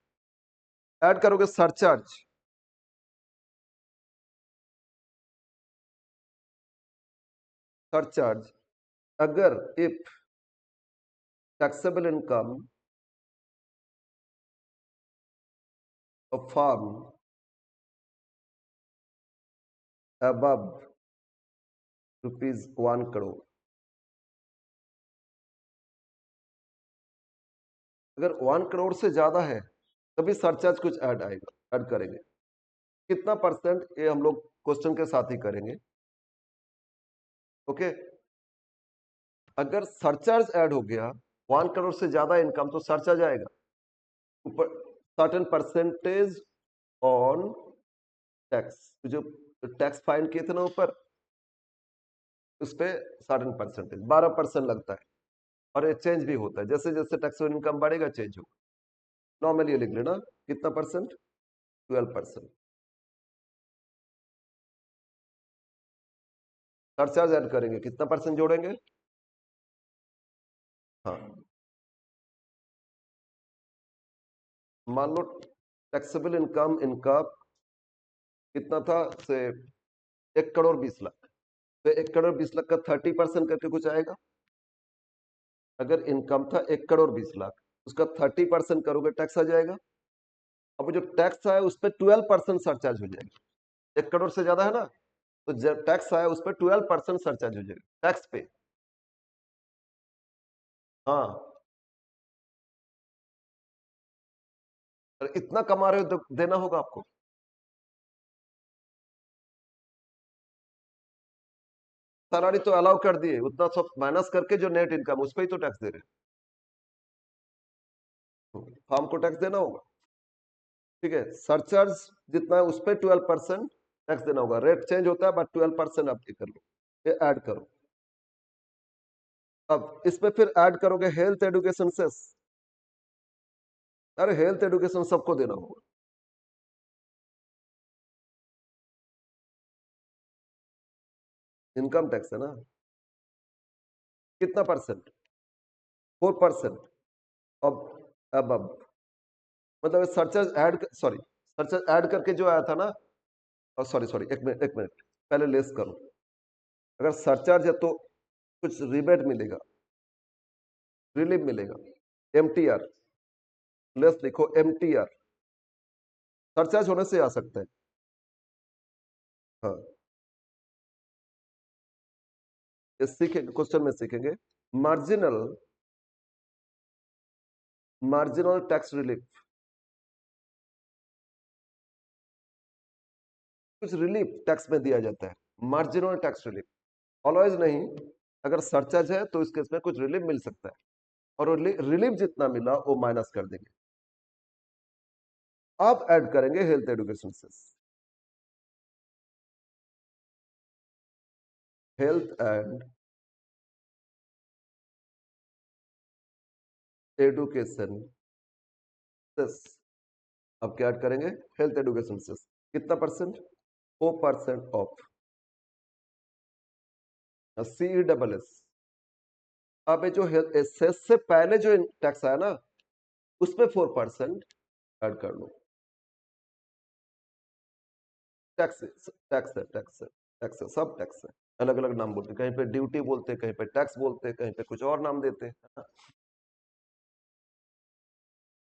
S1: ऐड करोगे सरचार्ज, सरचार्ज अगर if taxable income of firm above ₹1 crore. अगर 1 करोड़ से ज्यादा है तभी सरचार्ज कुछ ऐड आएगा, ऐड करेंगे। कितना परसेंट ये हम लोग क्वेश्चन के साथ ही करेंगे। ओके, अगर सरचार्ज ऐड हो गया 1 करोड़ से ज्यादा इनकम तो सरचार्ज आएगा ऊपर, सर्टेन परसेंटेज ऑन टैक्स, जो टैक्स फाइन किए थे ना ऊपर, उस पर सर्टेन परसेंटेज 12% लगता है, और ये चेंज भी होता है जैसे जैसे टैक्स इनकम बढ़ेगा चेंज होगा। नॉर्मली ये लिख लेना, कितना परसेंट, 12%। सरचार्ज ऐड करेंगे, कितना परसेंट जोड़ेंगे, हाँ, मान लो टैक्सेबल इनकम इनका कितना था से 1 करोड़ 20 लाख, तो 1 करोड़ 20 लाख का 30% करके कुछ आएगा। अगर इनकम था 1 करोड़ 20 लाख, उसका 30% करोगे टैक्स आ जाएगा। अब जो टैक्स आया उस पर 12% सरचार्ज हो जाएगा। 1 करोड़ से ज्यादा है ना, तो जब टैक्स आया उस पर 12% सरचार्ज हो जाएगा टैक्स पे। हाँ, और इतना कमा रहे हो तो देना होगा आपको। सैलरी तो अलाउ कर दिए, उतना सब माइनस करके जो नेट इनकम उस पर ही तो टैक्स दे रहे हो, फार्म को टैक्स देना होगा। ठीक है, सरचार्ज जितना है उस पर 12% टैक्स देना होगा। रेट चेंज होता है बट 12% आप ये कर लो, ये ऐड करो। अब इस पे फिर ऐड करोगे हेल्थ एडुकेशन सेस। अरे हेल्थ एडुकेशन सबको देना होगा। इनकम टैक्स है ना, कितना परसेंट, 4%। अब मतलब surcharge add, sorry, surcharge add करके जो आया था ना, सॉरी सॉरी, एक मिनट पहले लेस करो। अगर सरचार्ज है तो कुछ रिबेट मिलेगा, रिलीफ मिलेगा, एमटीआर, लेस लिखो एमटीआर, सरचार्ज होने से आ सकता है। हाँ, ये सीखेंगे, क्वेश्चन में सीखेंगे। मार्जिनल, मार्जिनल टैक्स रिलीफ, कुछ रिलीफ टैक्स में दिया जाता है, मार्जिनल टैक्स रिलीफ, ऑलवेज नहीं। अगर सरचार्ज है तो इस केस में कुछ रिलीफ मिल सकता है, और रिलीफ जितना मिला वो माइनस कर देंगे। आप ऐड करेंगे हेल्थ एडुकेशन से, हेल्थ एंड एडुकेशन सेस। अब क्या ऐड करेंगे, हेल्थ एडुकेशन सेस, कितना percent, 4% of, C double S. अब ये जो सेस से पहले जो टैक्स आया ना उस पे 4% ऐड कर लो। टैक्स, टैक्स है, टैक्स है, टैक्स है, सब टैक्स है। अलग अलग नाम बोलते हैं, कहीं पे ड्यूटी बोलते हैं, कहीं पे टैक्स बोलते हैं, कहीं पे कुछ और नाम देते हैं।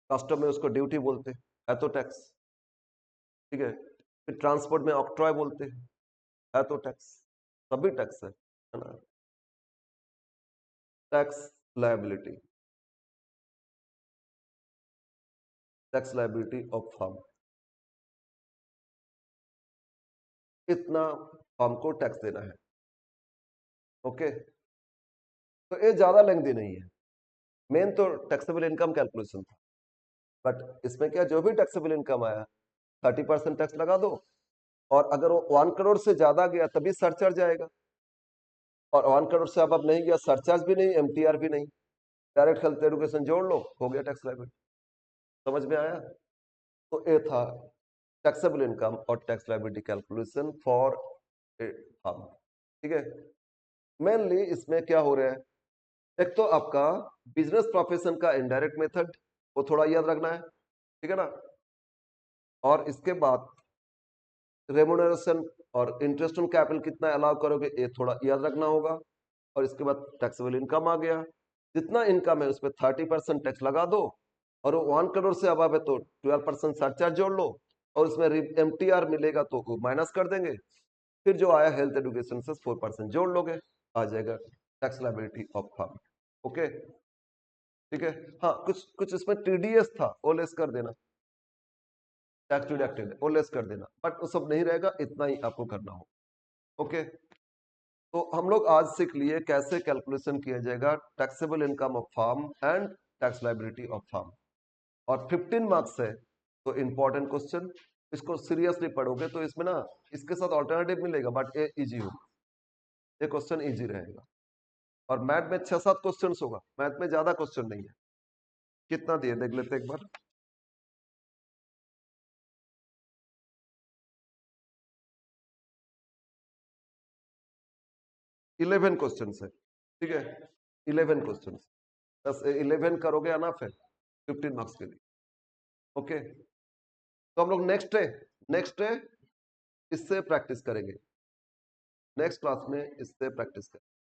S1: कस्टम में उसको ड्यूटी बोलते हैं, है तो टैक्स। ठीक है, फिर ट्रांसपोर्ट में ऑक्ट्रॉय बोलते हैं, है तो टैक्स, सभी टैक्स है ना। Tax liability, tax liability of firm, इतना फर्म को टैक्स देना है। ओके, तो ये ज्यादा लेंथी नहीं है, मेन तो टैक्सेबल इनकम कैलकुलेशन था। बट इसमें क्या, जो भी टैक्सेबल इनकम आया 30% टैक्स लगा दो, और अगर वो 1 करोड़ से ज्यादा गया तभी सरचार्ज आएगा, और 1 करोड़ से अब नहीं गया, सरचार्ज भी नहीं, एमटीआर भी नहीं, डायरेक्ट हेल्थ एडुकेशन जोड़ लो, हो गया टैक्स लायबिलिटी। समझ में आया। तो ये था टैक्सेबल इनकम और tax liability calculation for firm. ठीक है, मेनली इसमें क्या हो रहा है, एक तो आपका बिजनेस प्रोफेशन का इनडायरेक्ट मेथड, वो थोड़ा याद रखना है, ठीक है ना। और इसके बाद रेमुनरेशन और इंटरेस्ट ऑन कैपिटल कितना अलाउ करोगे ये थोड़ा याद रखना होगा। और इसके बाद टैक्सेबल इनकम आ गया, जितना इनकम है उस पर 30% टैक्स लगा दो, और वो 1 करोड़ से अब है तो 12% सरचार्ज जोड़ लो, और उसमें एमटीआर मिलेगा तो माइनस कर देंगे। फिर जो आया हेल्थ एजुकेशन से 4% जोड़ लोगे, आ जाएगा tax liability of firm. Okay, ठीक है। हाँ, कुछ कुछ इसमें टीडीएस था, वो लेस कर देना, टैक्स डिडक्टेड वो लेस कर देना, बट वो सब नहीं रहेगा, इतना ही आपको करना हो। ओके, तो हम लोग आज सीख लिए कैसे कैलकुलेशन किया जाएगा taxable income of firm and tax liability of firm. और 15 मार्क्स है, तो इंपॉर्टेंट क्वेश्चन, इसको सीरियसली पढ़ोगे तो इसमें ना इसके साथ ऑल्टरनेटिव मिलेगा, बट ये इजी होगा, ये क्वेश्चन इजी रहेगा। और मैथ में 6-7 क्वेश्चन होगा, मैथ में ज्यादा क्वेश्चन नहीं है। कितना दिए देख लेते एक बार। 11 क्वेश्चन है, ठीक है, 11 क्वेश्चन, बस 11 करोगे अनफ है 15 मार्क्स के लिए। ओके, तो हम लोग नेक्स्ट डे इससे प्रैक्टिस करेंगे, नेक्स्ट क्लास में इससे प्रैक्टिस करेंगे।